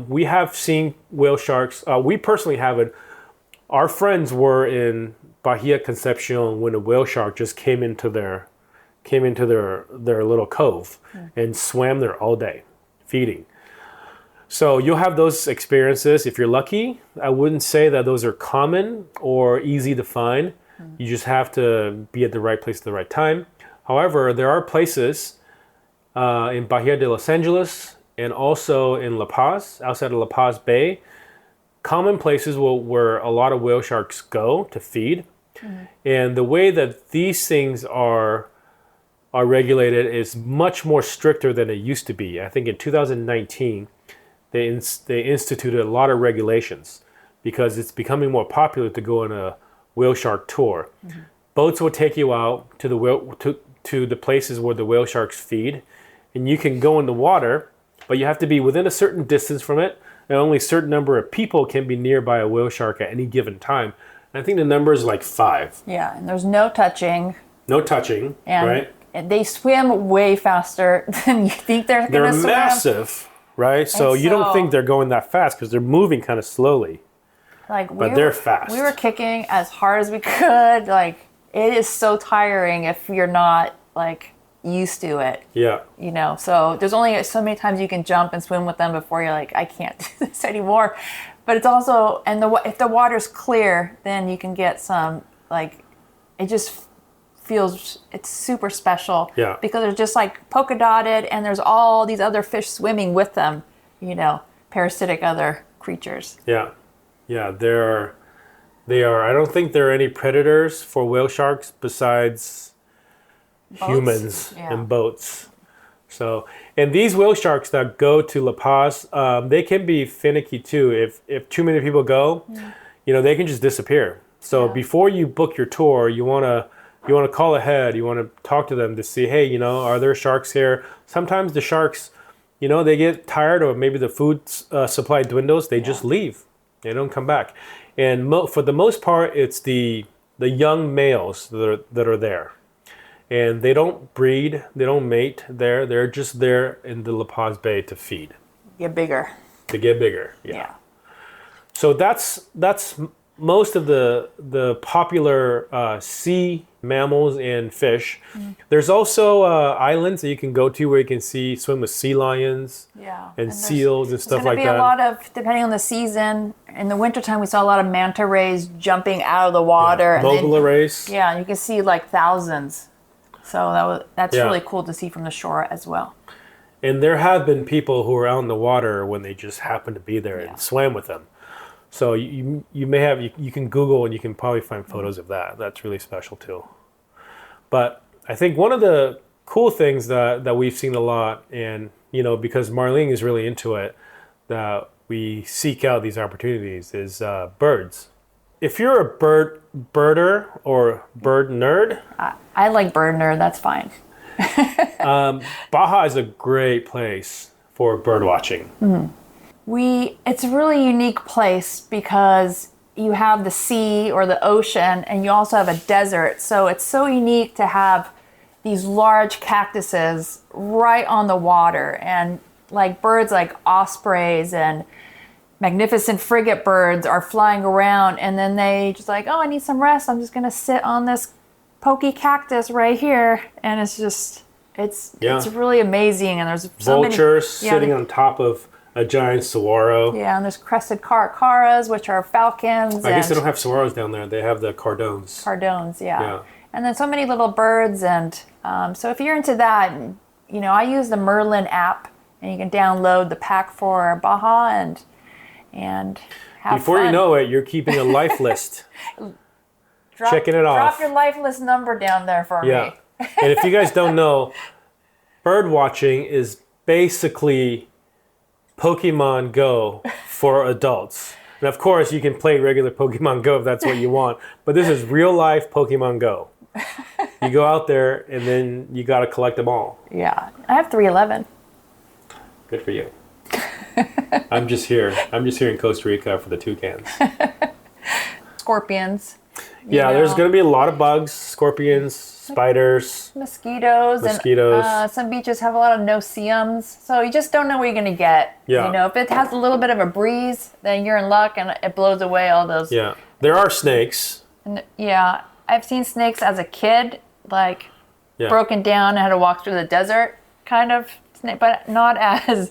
We have seen whale sharks. We personally haven't. Our friends were in Bahia Concepcion when a whale shark just came into their came into their little cove and swam there all day, feeding. So you'll have those experiences if you're lucky. I wouldn't say that those are common or easy to find. You just have to be at the right place at the right time. However, there are places in Bahia de Los Angeles and also in La Paz, outside of La Paz Bay, common places where a lot of whale sharks go to feed. And the way that these things are regulated is much more stricter than it used to be. I think in 2019, they instituted a lot of regulations because it's becoming more popular to go on a whale shark tour. Boats will take you out to the places where the whale sharks feed, and you can go in the water, but you have to be within a certain distance from it, and only a certain number of people can be nearby a whale shark at any given time. And I think the number is like 5. Yeah, and there's no touching. No touching, and right? They swim way faster than you think they're going to swim. They're massive, right? So you don't think they're going that fast because they're moving kind of slowly. But they're fast. We were kicking as hard as we could. Like, it is so tiring if you're not like used to it. Yeah. You know, so there's only so many times you can jump and swim with them before you're like, I can't do this anymore. But it's also, and if the water's clear, then you can get some, like, it just feels, it's super special. Yeah. Because they're just like polka dotted and there's all these other fish swimming with them, you know, parasitic other creatures. Yeah. Yeah, they are. I don't think there are any predators for whale sharks besides humans and boats. So, and these whale sharks that go to La Paz, they can be finicky too. If too many people go, you know, they can just disappear. So before you book your tour, you wanna call ahead. You wanna talk to them to see, hey, you know, are there sharks here? Sometimes the sharks, you know, they get tired or maybe the food supply dwindles. They just leave. They don't come back. And for the most part, it's the young males that are there. And they don't breed, they don't mate there. They're just there in the La Paz Bay to feed. Get bigger. To get bigger, yeah. So that's most of the popular sea mammals and fish. There's also islands that you can go to where you can swim with sea lions and seals and stuff like that. There's going to be a lot of, depending on the season, in the wintertime we saw a lot of manta rays jumping out of the water. Mogula rays. Yeah, and you can see like thousands. So that's really cool to see from the shore as well. And there have been people who are out in the water when they just happen to be there and swam with them. So you can Google and you can probably find photos of that. That's really special too. But I think one of the cool things that we've seen a lot, and you know, because Marlene is really into it, that we seek out these opportunities is birds. If you're a birder or bird nerd, I like bird nerd. That's fine. Baja is a great place for bird watching. It's a really unique place because you have the sea or the ocean and you also have a desert. So it's so unique to have these large cactuses right on the water, and like birds like ospreys and magnificent frigate birds are flying around, and then they just like, oh, I need some rest. I'm just going to sit on this pokey cactus right here. And it's really amazing. And there's so vultures sitting on top of a giant saguaro. Yeah, and there's crested caracaras, which are falcons. I guess they don't have saguaros down there. They have the cardones. Cardones, yeah. And then so many little birds. And so if you're into that, you know, I use the Merlin app, and you can download the pack for Baja and have Before fun. you know it, you're keeping a life list. Checking it off. Drop your life list number down there for me. And if you guys don't know, bird watching is basically Pokemon Go for adults. And of course, you can play regular Pokemon Go if that's what you want. But this is real life Pokemon Go. You go out there and then you got to collect them all. Yeah. I have 311. Good for you. I'm just here in Costa Rica for the toucans. Scorpions. There's going to be a lot of bugs, scorpions, spiders, mosquitoes. And some beaches have a lot of no-see-ums, so you just don't know what you're going to get. You know, if it has a little bit of a breeze, then you're in luck and it blows away all those. There are snakes. And I've seen snakes as a kid, like broken down and had to walk through the desert, kind of, but not as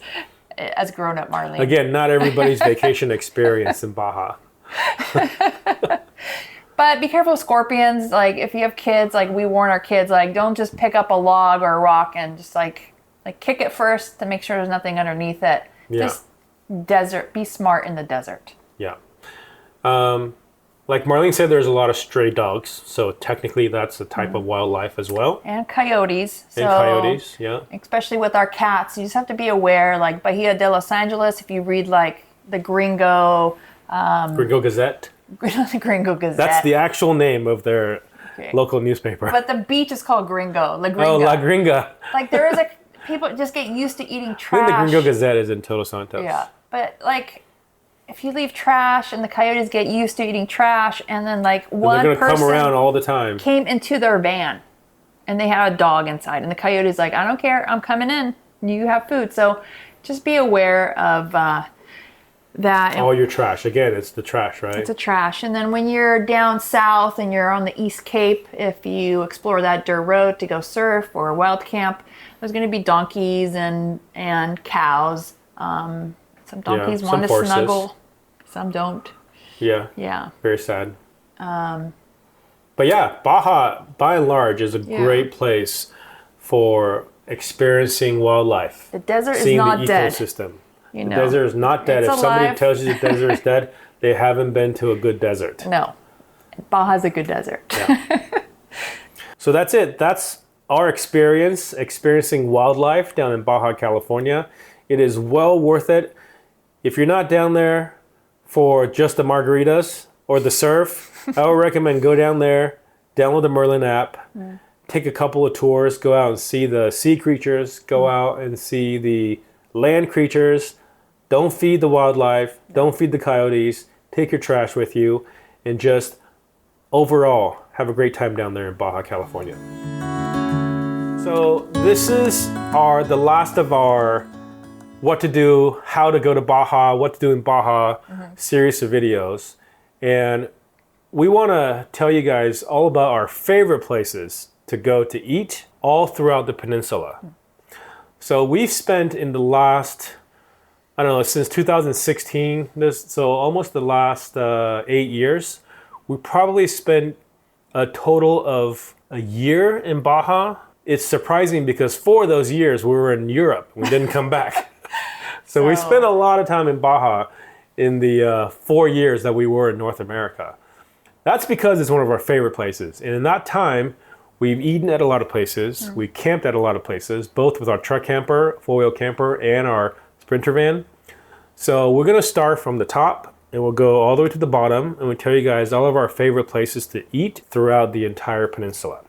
grown-up Marlene. Again, not everybody's vacation experience in Baja. But be careful of scorpions. Like, if you have kids, like, we warn our kids, like, don't just pick up a log or a rock and just like kick it first to make sure there's nothing underneath it. Yeah. Just desert. Be smart in the desert. Yeah. Like Marlene said, there's a lot of stray dogs, so technically that's a type of wildlife as well. And coyotes. And coyotes, yeah. Especially with our cats, you just have to be aware. Like Bahia de Los Angeles, if you read like the Gringo Gazette. the Gringo Gazette. That's the actual name of their local newspaper. But the beach is called Gringo. La Gringa. Oh, La Gringa. Like, there is people just get used to eating trash. I think the Gringo Gazette is in Todos Santos. Yeah, but like, if you leave trash and the coyotes get used to eating trash, and then like one they're gonna person come around all the time. Came into their van and they had a dog inside, and the coyote's like, I don't care, I'm coming in, you have food. So just be aware of that. All your trash. Again, it's the trash, right? It's a trash. And then when you're down south and you're on the East Cape, if you explore that dirt road to go surf or wild camp, there's going to be donkeys and cows. Some donkeys want to snuggle, some don't. Yeah. Yeah. Very sad. But yeah, Baja, by and large, is a great place for experiencing wildlife. The desert seeing is not the dead. ecosystem. The desert is not dead. It's If somebody alive. tells you the desert is dead, they haven't been to a good desert. No. Baja's a good desert. Yeah. So that's it. That's our experiencing wildlife down in Baja, California. It is well worth it. If you're not down there for just the margaritas or the surf, I would recommend go down there, download the Merlin app, take a couple of tours, go out and see the sea creatures, go out and see the land creatures. Don't feed the wildlife, don't feed the coyotes, take your trash with you, and just overall have a great time down there in Baja, California. So this is the last of our what to do, how to go to Baja, what to do in Baja series of videos. And we want to tell you guys all about our favorite places to go to eat all throughout the peninsula. So we've spent in the last, I don't know, since 2016, so almost the last 8 years, we probably spent a total of a year in Baja. It's surprising because 4 of those years we were in Europe. We didn't come back. So we spent a lot of time in Baja in the 4 years that we were in North America. That's because it's one of our favorite places. And in that time, we've eaten at a lot of places. We camped at a lot of places, both with our truck camper, four-wheel camper, and our Sprinter van. So we're going to start from the top, and we'll go all the way to the bottom, and we'll tell you guys all of our favorite places to eat throughout the entire peninsula.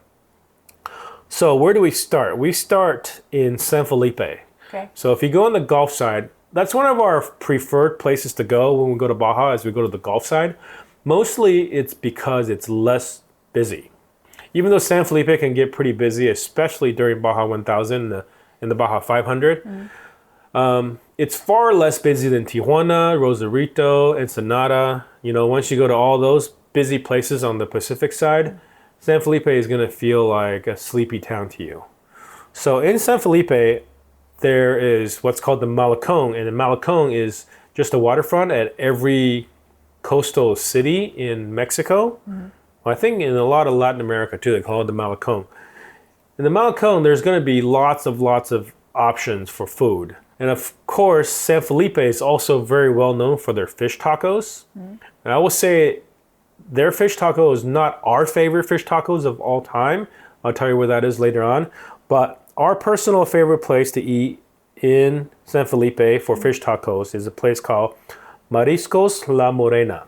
So where do we start? We start in San Felipe. Okay. So if you go on the Gulf side, that's one of our preferred places to go when we go to Baja, as we go to the Gulf side. Mostly it's because it's less busy. Even though San Felipe can get pretty busy, especially during Baja 1000 and the Baja 500, it's far less busy than Tijuana, Rosarito, Ensenada. You know, once you go to all those busy places on the Pacific side, San Felipe is going to feel like a sleepy town to you. So in San Felipe, there is what's called the Malecón, and the Malecón is just a waterfront at every coastal city in Mexico. Well, I think in a lot of Latin America too, they call it the Malecón. In the Malecón, there's going to be lots of options for food. And of course, San Felipe is also very well known for their fish tacos. And I will say their fish taco is not our favorite fish tacos of all time. I'll tell you where that is later on. But our personal favorite place to eat in San Felipe for fish tacos is a place called Mariscos La Morena.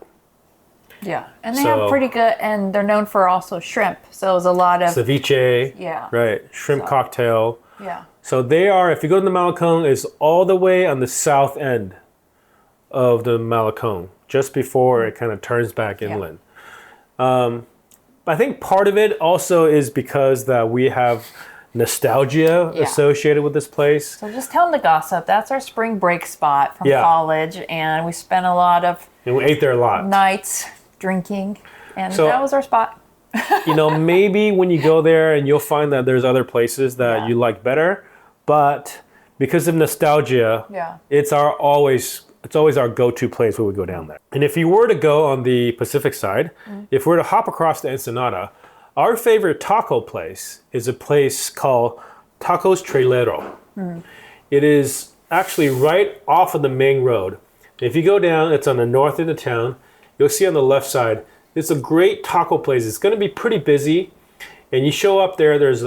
Yeah, and they have pretty good, and they're known for also shrimp. So there's a lot of ceviche. Yeah. Right, shrimp cocktail. Yeah. So they are, if you go to the Malecón, it's all the way on the south end of the Malecón, just before it kind of turns back inland. I think part of it also is because that we have nostalgia associated with this place. So just tell them the gossip. That's our spring break spot from college, and we spent a lot of and we ate there a lot. nights drinking, and so that was our spot. maybe when you go there and you'll find that there's other places that you like better, but because of nostalgia, it's always our go-to place when we go down there. And if you were to go on the Pacific side, if we were to hop across the Ensenada, our favorite taco place is a place called Tacos Trailero. It is actually right off of the main road. If you go down, it's on the north end of town. You'll see on the left side, it's a great taco place. It's going to be pretty busy. And you show up there, there's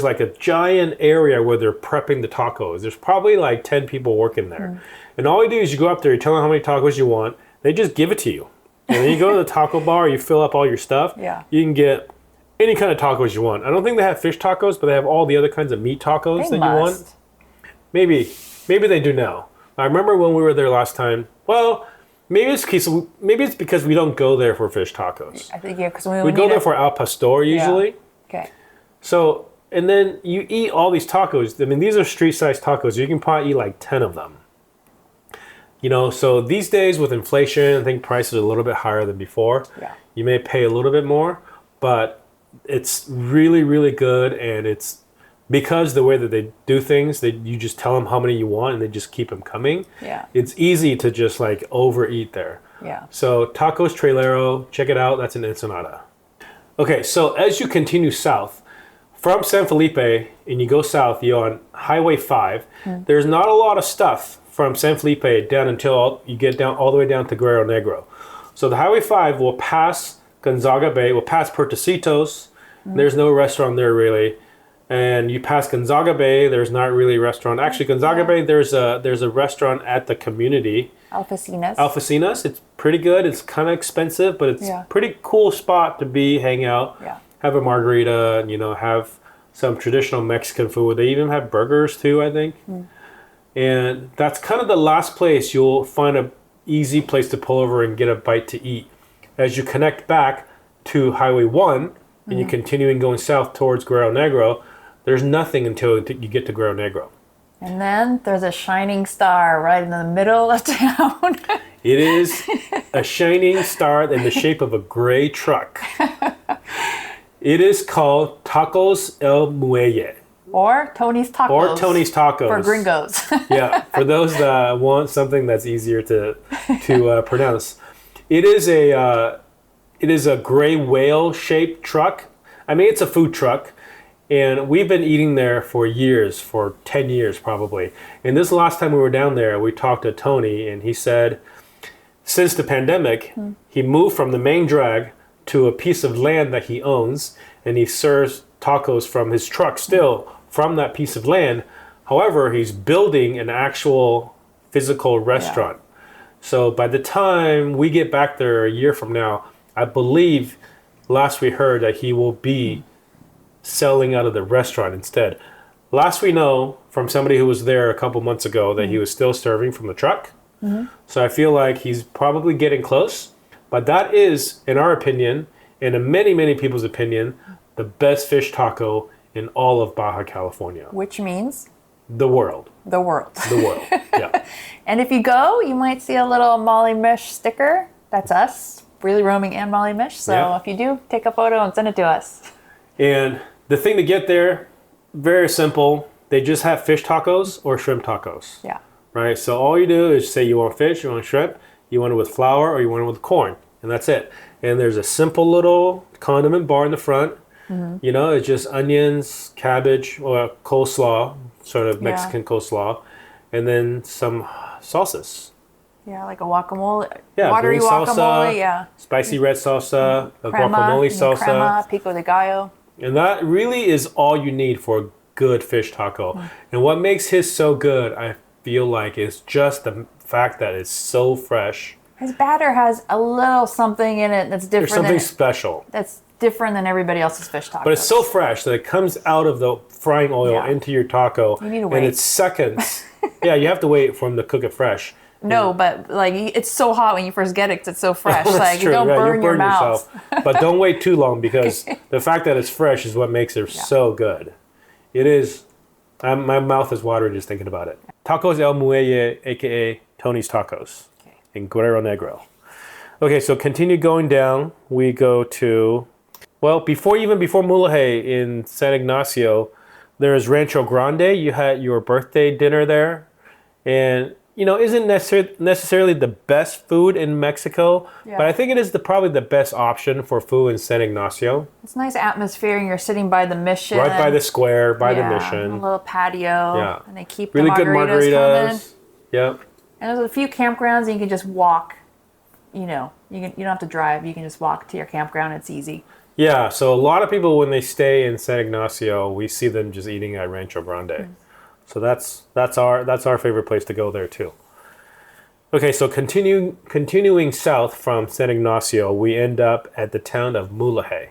like a giant area where they're prepping the tacos. There's probably like 10 people working there. And all you do is you go up there, you tell them how many tacos you want. They just give it to you. And then you go to the taco bar, you fill up all your stuff. You can get any kind of tacos you want. I don't think they have fish tacos, but they have all the other kinds of meat tacos you want. Maybe they do now. I remember when we were there last time. Well, maybe it's because we don't go there for fish tacos. I think because we go there for al pastor usually. Okay. So, and then you eat all these tacos. I mean, these are street-sized tacos. You can probably eat like 10 of them. So these days with inflation, I think prices are a little bit higher than before. You may pay a little bit more, but it's really, really good, and it's because the way that they do things, you just tell them how many you want, and they just keep them coming. It's easy to just like overeat there. So Tacos Trailero, check it out. That's in Ensenada. Okay, so as you continue south from San Felipe and you go south, you're on Highway 5. There's not a lot of stuff from San Felipe down until you get down all the way down to Guerrero Negro. So the Highway 5 will pass Gonzaga Bay, will pass Puertecitos. There's no restaurant there really. And you pass Gonzaga Bay, there's not really a restaurant. Actually, Gonzaga Bay, there's a restaurant at the community. Alfacinas. It's pretty good. It's kind of expensive, but it's a pretty cool spot to hang out, have a margarita, and, have some traditional Mexican food. They even have burgers too, I think. And that's kind of the last place you'll find an easy place to pull over and get a bite to eat. As you connect back to Highway 1 and you're continuing going south towards Guerrero Negro, there's nothing until you get to Guerrero Negro. And then there's a shining star right in the middle of town. It is a shining star in the shape of a gray truck. It is called Tacos El Muelle. Or Tony's Tacos. For gringos. For those that want something that's easier to pronounce. It is a gray whale shaped truck. I mean, it's a food truck. And we've been eating there for years, for 10 years probably. And this last time we were down there, we talked to Tony, and he said since the pandemic, he moved from the main drag to a piece of land that he owns, and he serves tacos from his truck still from that piece of land. However, he's building an actual physical restaurant. So by the time we get back there a year from now, I believe last we heard that he will be selling out of the restaurant instead. Last we know from somebody who was there a couple months ago that he was still serving from the truck. So I feel like he's probably getting close. But that is, in our opinion, and in many, many people's opinion, the best fish taco in all of Baja California. Which means? The world. The world. The world, yeah. And if you go, you might see a little Molly Mish sticker. That's us, Really Roaming and Molly Mish. So if you do, take a photo and send it to us. And the thing to get there, very simple. They just have fish tacos or shrimp tacos. Right? So all you do is say you want fish, you want shrimp, you want it with flour, or you want it with corn. And that's it. And there's a simple little condiment bar in the front. It's just onions, cabbage, or coleslaw, sort of Mexican coleslaw, and then some salsas. Like a guacamole. Yeah, watery green guacamole, salsa, spicy red salsa, a crema, guacamole salsa. Crema, pico de gallo. And that really is all you need for a good fish taco. And what makes his so good, I feel like, is just the fact that it's so fresh. His batter has a little something in it that's different. There's something special. That's different than everybody else's fish tacos. But it's so fresh that it comes out of the frying oil into your taco. You need to wait. And it's seconds. You have to wait for them to cook it fresh. No, but like it's so hot when you first get it 'cause it's so fresh. That's like true. you don't burn your mouth. Yourself. But don't wait too long because the fact that it's fresh is what makes it so good. It is. My mouth is watering just thinking about it. Tacos El Muelle, a.k.a. Tony's Tacos in Guerrero Negro. Okay, so continue going down. We go to Well, before Mulegé in San Ignacio, there's Rancho Grande. You had your birthday dinner there, and isn't necessarily the best food in Mexico, Yeah. but I think it is probably the best option for food in San Ignacio. It's nice atmosphere, and you're sitting by the mission. Right by the square, by the A mission. little patio. Yeah. And they keep Really the good margaritas coming. margaritas. Yep. And there's a few campgrounds, and you can just walk. You don't have to drive. You can just walk to your campground. It's easy. Yeah, so a lot of people when they stay in San Ignacio, we see them just eating at Rancho Grande. So that's our favorite place to go there too. Okay, so continuing south from San Ignacio, we end up at the town of Mulegé.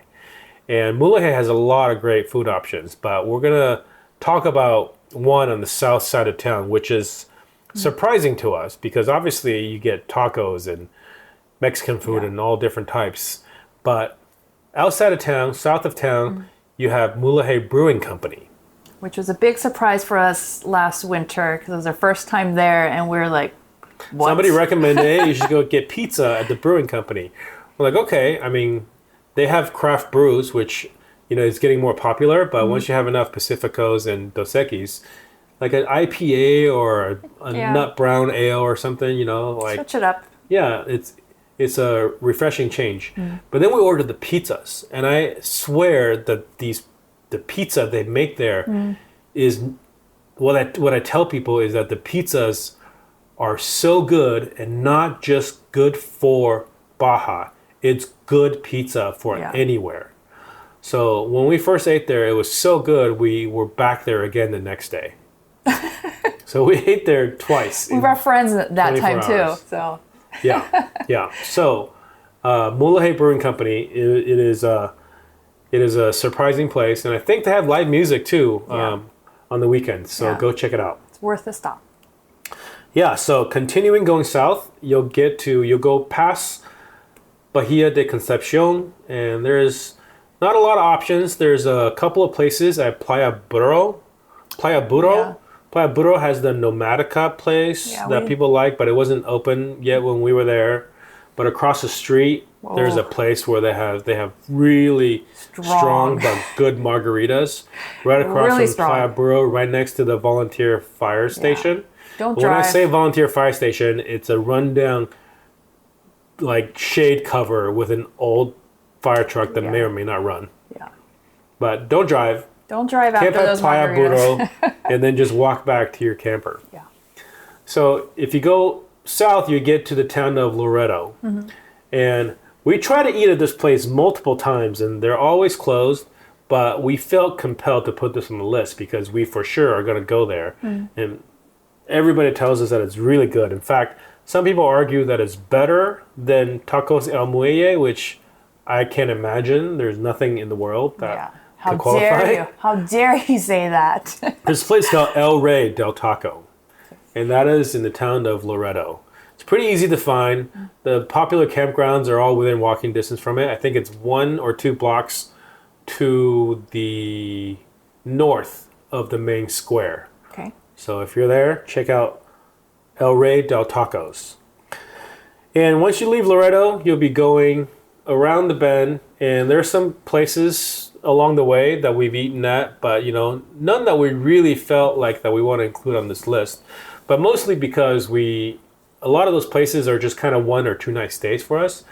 And Mulegé has a lot of great food options, but we're going to talk about one on the south side of town, which is surprising to us because obviously you get tacos and Mexican food and all different types. But outside of town, south of town, you have Mulegé Brewing Company. Which was a big surprise for us last winter because it was our first time there, and we were like, what? Somebody recommended, hey, you should go get pizza at the brewing company. We're like, okay. I mean, they have craft brews, which, is getting more popular. But once you have enough Pacificos and Dos Equis, like an IPA or a nut brown ale or something, like... Switch it up. Yeah, it's a refreshing change. But then we ordered the pizzas. And I swear that the pizza they make there is... What I tell people is that the pizzas are so good, and not just good for Baja. It's good pizza for anywhere. So when we first ate there, it was so good, we were back there again the next day. So we ate there twice. We were friends at that time hours. too. So yeah. So Mulegé Brewing Company, it is a surprising place, and I think they have live music too on the weekends. So go check it out. It's worth the stop. Yeah, so continuing going south, you'll go past Bahia de Concepcion, and there's not a lot of options. There's a couple of places at Playa Burro. Playa Burro has the Nomatica place that people like, but it wasn't open yet when we were there. But across the street, there's a place where they have really strong but good margaritas. Right across Really from strong. Playa Burro, right next to the volunteer fire station. Don't When I drive. say volunteer fire station, it's a rundown, like shade cover with an old fire truck that may or may not run. Yeah. But don't drive. Don't drive after Camp at those Playa margaritas. Burro, and then just walk back to your camper. Yeah. So if you go south, you get to the town of Loreto, and we try to eat at this place multiple times, and they're always closed. But we felt compelled to put this on the list because we for sure are going to go there, and everybody tells us that it's really good. In fact, some people argue that it's better than Tacos El Muelle, which I can't imagine. There's nothing in the world that How could qualify. dare you? How dare you say that? There's a place called El Rey del Taco, and that is in the town of Loreto. It's pretty easy to find. The popular campgrounds are all within walking distance from it. I think it's 1 or 2 blocks to the north of the main square. Okay. So if you're there, check out El Rey del Tacos. And once you leave Loreto, you'll be going around the bend, and there's some places along the way that we've eaten at, but none that we really felt like that we want to include on this list. But mostly because a lot of those places are just kind of 1 or 2 night stays for us.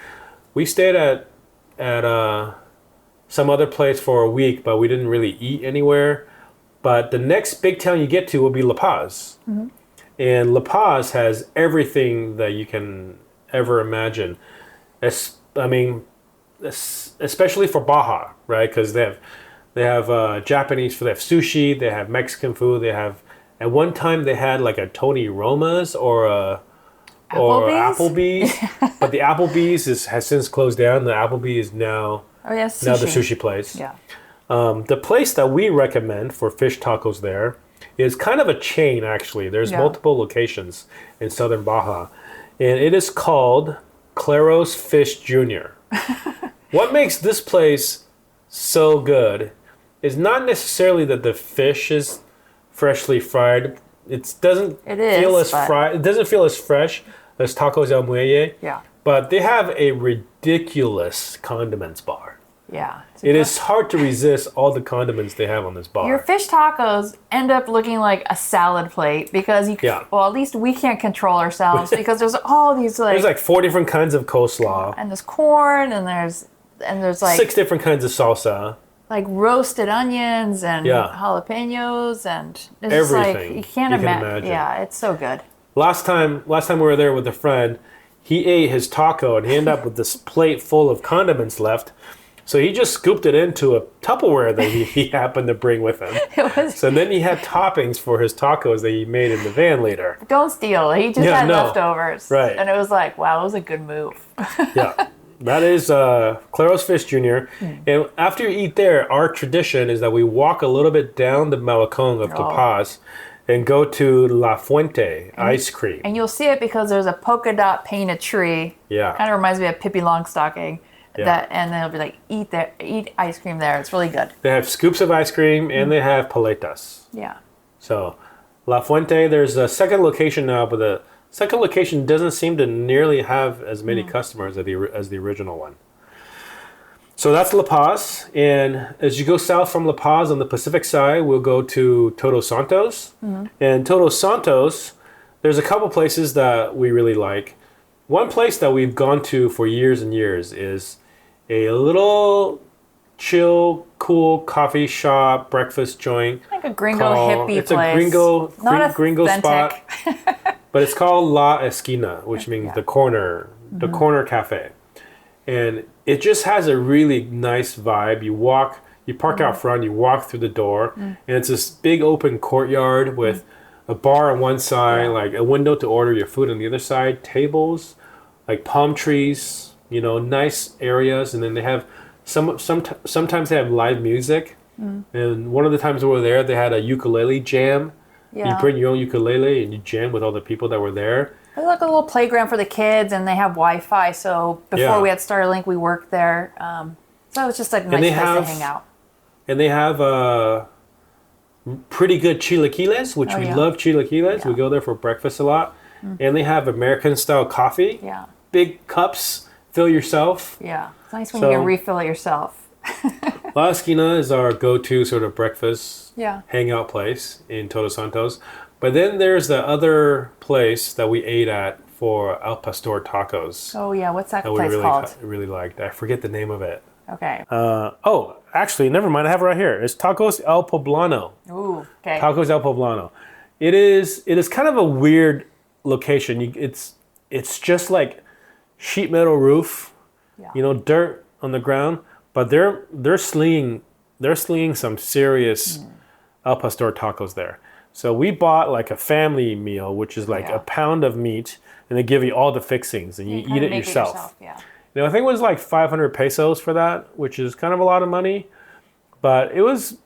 We stayed at some other place for a week, but we didn't really eat anywhere. But the next big town you get to will be La Paz. And La Paz has everything that you can ever imagine. Especially for Baja, right? Because they have Japanese food, they have sushi, they have Mexican food, they have... At one time they had like a Tony Roma's or a Applebee's. But the Applebee's has since closed down. The Applebee is now Oh yeah, now the sushi. sushi place. Yeah. The place that we recommend for fish tacos there is kind of a chain, actually. There's multiple locations in southern Baja. And it is called Claro's Fish Jr. What makes this place so good is not necessarily that the fish is freshly fried. It doesn't feel as fresh as Tacos El Muelle. Yeah. But they have a ridiculous condiments bar. Yeah. It is hard to resist all the condiments they have on this bar. Your fish tacos end up looking like a salad plate because well, at least we can't control ourselves because there's all these there's like 4 different kinds of coleslaw. And there's corn and there's like 6 different kinds of salsa. Like roasted onions and jalapenos and it's everything. Like you can't imagine. Yeah, it's so good. Last time we were there with a friend, he ate his taco and he ended up with this plate full of condiments left. So he just scooped it into a Tupperware that he happened to bring with him. So then he had toppings for his tacos that he made in the van later. Don't steal. He just had leftovers. Right. And it was like, wow, it was a good move. Yeah. That is Claros Fish Jr. And after you eat there, our tradition is that we walk a little bit down the Malecón of La Paz and go to La Fuente ice cream. And you'll see it because there's a polka dot painted tree. Yeah. Kind of reminds me of Pippi Longstocking. Yeah. And they'll be like, eat ice cream there. It's really good. They have scoops of ice cream and they have paletas. Yeah. So La Fuente, there's a second location now, but the second location doesn't seem to nearly have as many customers as the original one. So that's La Paz. And as you go south from La Paz on the Pacific side, we'll go to Todos Santos. And Todos Santos, there's a couple places that we really like. One place that we've gone to for years and years is a little chill, cool coffee shop, breakfast joint. Like a gringo hippie place. It's a gringo spot. But it's called La Esquina, which means the corner cafe. And it just has a really nice vibe. You park out front, you walk through the door, and it's this big open courtyard with a bar on one side, like a window to order your food on the other side, tables, like palm trees, nice areas, and then they have sometimes they have live music. And one of the times we were there, they had a ukulele jam. Yeah. You bring your own ukulele and you jam with all the people that were there. It's like a little playground for the kids, and they have Wi-Fi. So before we had Starlink, we worked there. So it's just like a nice place to hang out. And they have pretty good chilaquiles, which we love chilaquiles. Yeah. We go there for breakfast a lot. And they have American-style coffee. Yeah. Big cups, fill yourself. Yeah, it's nice when you can refill it yourself. La Esquina is our go-to sort of breakfast hangout place in Todos Santos. But then there's the other place that we ate at for Al Pastor tacos. Oh, yeah. What's that place called? I really liked. I forget the name of it. Okay. Actually, never mind. I have it right here. It's Tacos El Poblano. Ooh, okay. Tacos El Poblano. It is kind of a weird location. It's just like sheet metal roof, dirt on the ground. But they're slinging some serious Al Pastor tacos there. So we bought like a family meal, which is like a pound of meat, and they give you all the fixings, and you eat it yourself. I think it was like 500 pesos for that, which is kind of a lot of money, but it was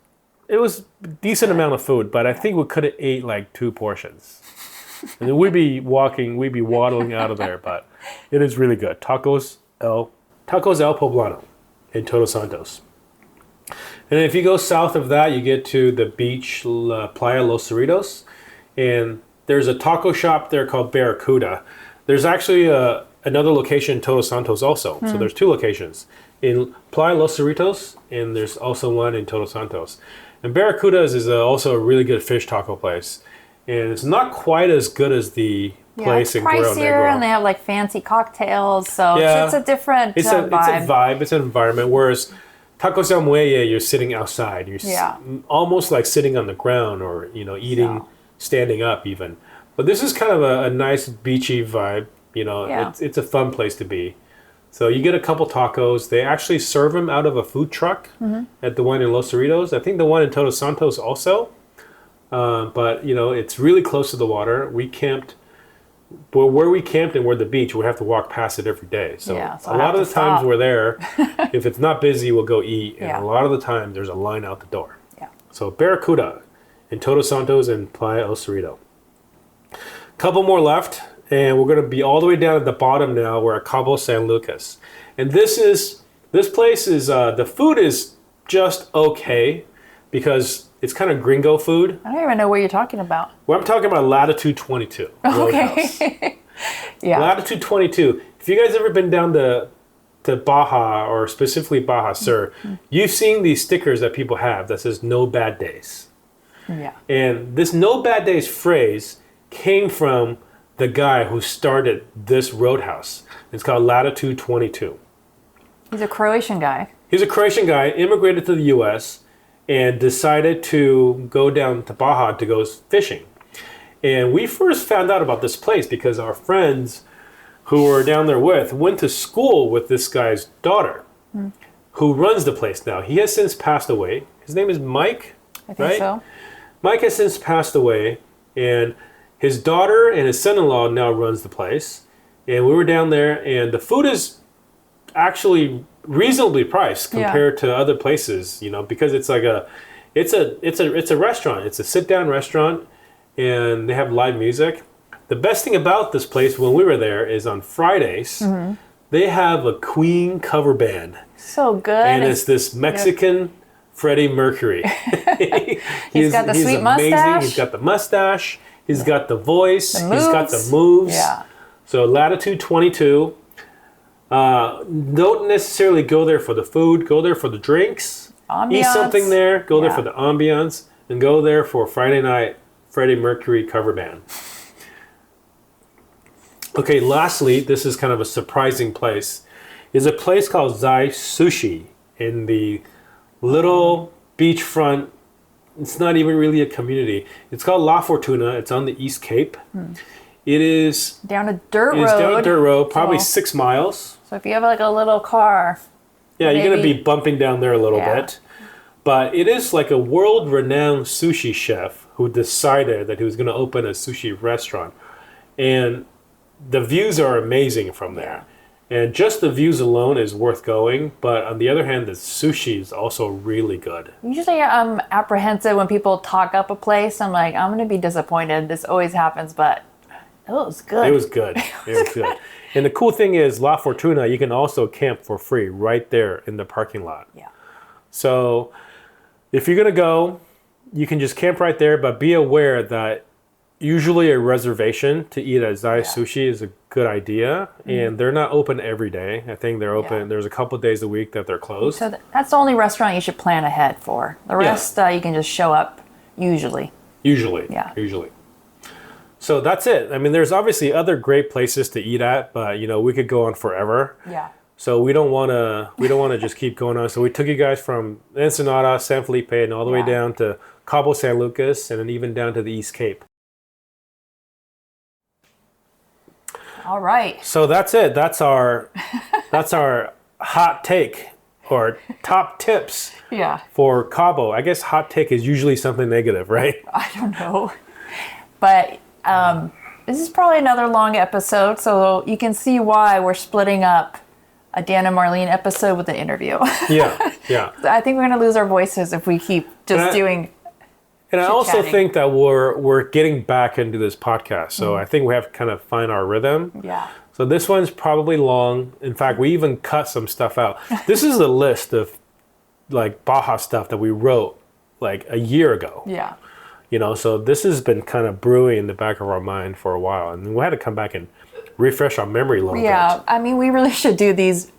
a decent amount of food. But I think we could have ate like 2 portions, and then we'd be waddling out of there. But it is really good. Tacos El Poblano in Todos Santos. And if you go south of that, you get to the beach, Playa Los Cerritos, and there's a taco shop there called Barracuda. There's actually another location in Todos Santos also. So there's 2 locations in Playa Los Cerritos, and there's also one in Todos Santos. And Barracuda's is also a really good fish taco place, and it's not quite as good as the place in Guerrero Negro. It's pricier, and they have like fancy cocktails, so it's a different vibe. It's a vibe. It's an environment. Whereas Tacos El Muelle, you're sitting outside. You're almost like sitting on the ground, or eating standing up even. But this is kind of a nice beachy vibe. It's a fun place to be. So you get a couple tacos. They actually serve them out of a food truck at the one in Los Cerritos. I think the one in Todos Santos also. But it's really close to the water. We camped. But where we camped and where the beach, we have to walk past it every day. So a lot of the times we're there, if it's not busy, we'll go eat. And a lot of the time, there's a line out the door. Yeah. So Barracuda in Todos Santos and Playa El Cerrito. Couple more left, and we're going to be all the way down at the bottom now. We're at Cabo San Lucas. And this place is, the food is just okay because it's kind of gringo food. I don't even know what you're talking about. Well, I'm talking about Latitude 22. Okay. Latitude 22. If you guys ever been down to to Baja, or specifically Baja Sur, you've seen these stickers that people have that says "No bad days." Yeah. And this "No bad days" phrase came from the guy who started this roadhouse. It's called Latitude 22. He's a Croatian guy. He's a Croatian guy, immigrated to the U.S., and decided to go down to Baja to go fishing. And we first found out about this place because our friends who were down there went to school with this guy's daughter, who runs the place now. He has since passed away. His name is Mike, I think right? so. Mike has since passed away, and his daughter and his son-in-law now runs the place. And we were down there, and the food is actually reasonably priced compared to other places, you know, because it's like it's a restaurant. It's a sit-down restaurant, and they have live music. The best thing about this place when we were there is on Fridays, they have a Queen cover band. So good. And it's this Mexican Freddie Mercury. He's got the sweet mustache. He's got the mustache. He's got the voice. The moves. He's got the moves. Yeah. So Latitude 22. Don't necessarily go there for the food. Go there for the drinks. Ambiance. Eat something there. Go there for the ambiance. And go there for Friday night Freddie Mercury cover band. Okay, lastly, this is kind of a surprising place. Is a place called Zai Sushi in the little beachfront. It's not even really a community. It's called La Fortuna. It's on the East Cape. It is down a dirt road. It's down a dirt road, probably 6 miles. So if you have like a little car. Yeah, you're going to be bumping down there a little bit. But it is like a world-renowned sushi chef who decided that he was going to open a sushi restaurant. And the views are amazing from there. And just the views alone is worth going. But on the other hand, the sushi is also really good. Usually I'm apprehensive when people talk up a place. I'm like, I'm going to be disappointed. This always happens, but it was good. It was good. It was good. And the cool thing is, La Fortuna, you can also camp for free right there in the parking lot. Yeah. So if you're going to go, you can just camp right there, but be aware that usually a reservation to eat at Zai Sushi is a good idea, and they're not open every day. I think they're open. There's a couple of days a week that they're closed. So that's the only restaurant you should plan ahead for. The rest, you can just show up usually. Usually. So that's it. I mean, there's obviously other great places to eat at, but you know, we could go on forever. Yeah. So we don't want to just keep going on. So we took you guys from Ensenada, San Felipe, and all the way down to Cabo San Lucas, and then even down to the East Cape. All right. So that's it. That's our hot take or top tips for Cabo. I guess hot take is usually something negative, right? I don't know. But this is probably another long episode, so you can see why we're splitting up a Dan and Marlene episode with an interview. Yeah. I think we're going to lose our voices if we keep just doing. And I also think that we're getting back into this podcast, so I think we have to kind of find our rhythm. Yeah. So this one's probably long. In fact, we even cut some stuff out. This is a list of like Baja stuff that we wrote like a year ago. Yeah. You know, so this has been kind of brewing in the back of our mind for a while, and we had to come back and refresh our memory a little bit. Yeah, I mean, we really should do these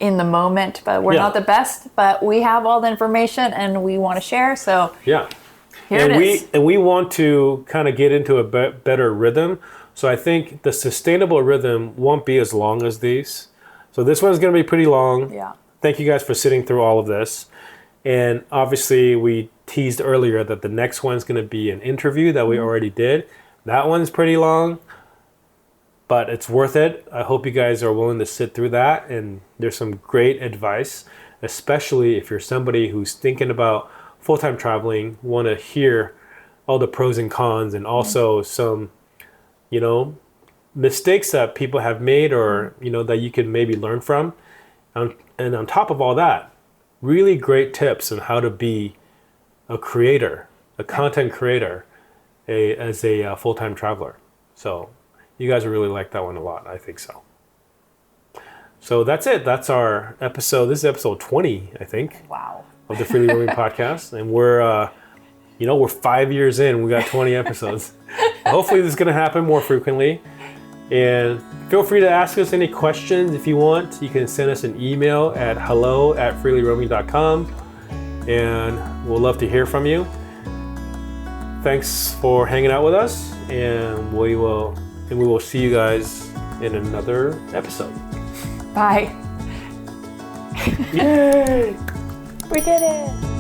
in the moment, but we're not the best, but we have all the information and we want to share, so here it is. And we want to kind of get into a better rhythm, so I think the sustainable rhythm won't be as long as these. So this one's going to be pretty long. Yeah. Thank you guys for sitting through all of this. And obviously, we teased earlier that the next one's going to be an interview that we already did. That one's pretty long, but it's worth it. I hope you guys are willing to sit through that. And there's some great advice, especially if you're somebody who's thinking about full-time traveling, want to hear all the pros and cons, and also some, you know, mistakes that people have made, or, you know, that you can maybe learn from. And on top of all that, really great tips on how to be a creator, a content creator, as a full-time traveler. So you guys will really like that one a lot. I think so. So that's it. That's our episode. This is episode 20, I think. Wow. Of the Freely Roaming Podcast. And we're 5 years in. We got 20 episodes. Hopefully this is going to happen more frequently. And feel free to ask us any questions if you want. You can send us an email at hello@freelyroaming.com, and we'll love to hear from you. Thanks for hanging out with us, and we will see you guys in another episode. Bye. Yay! We did it.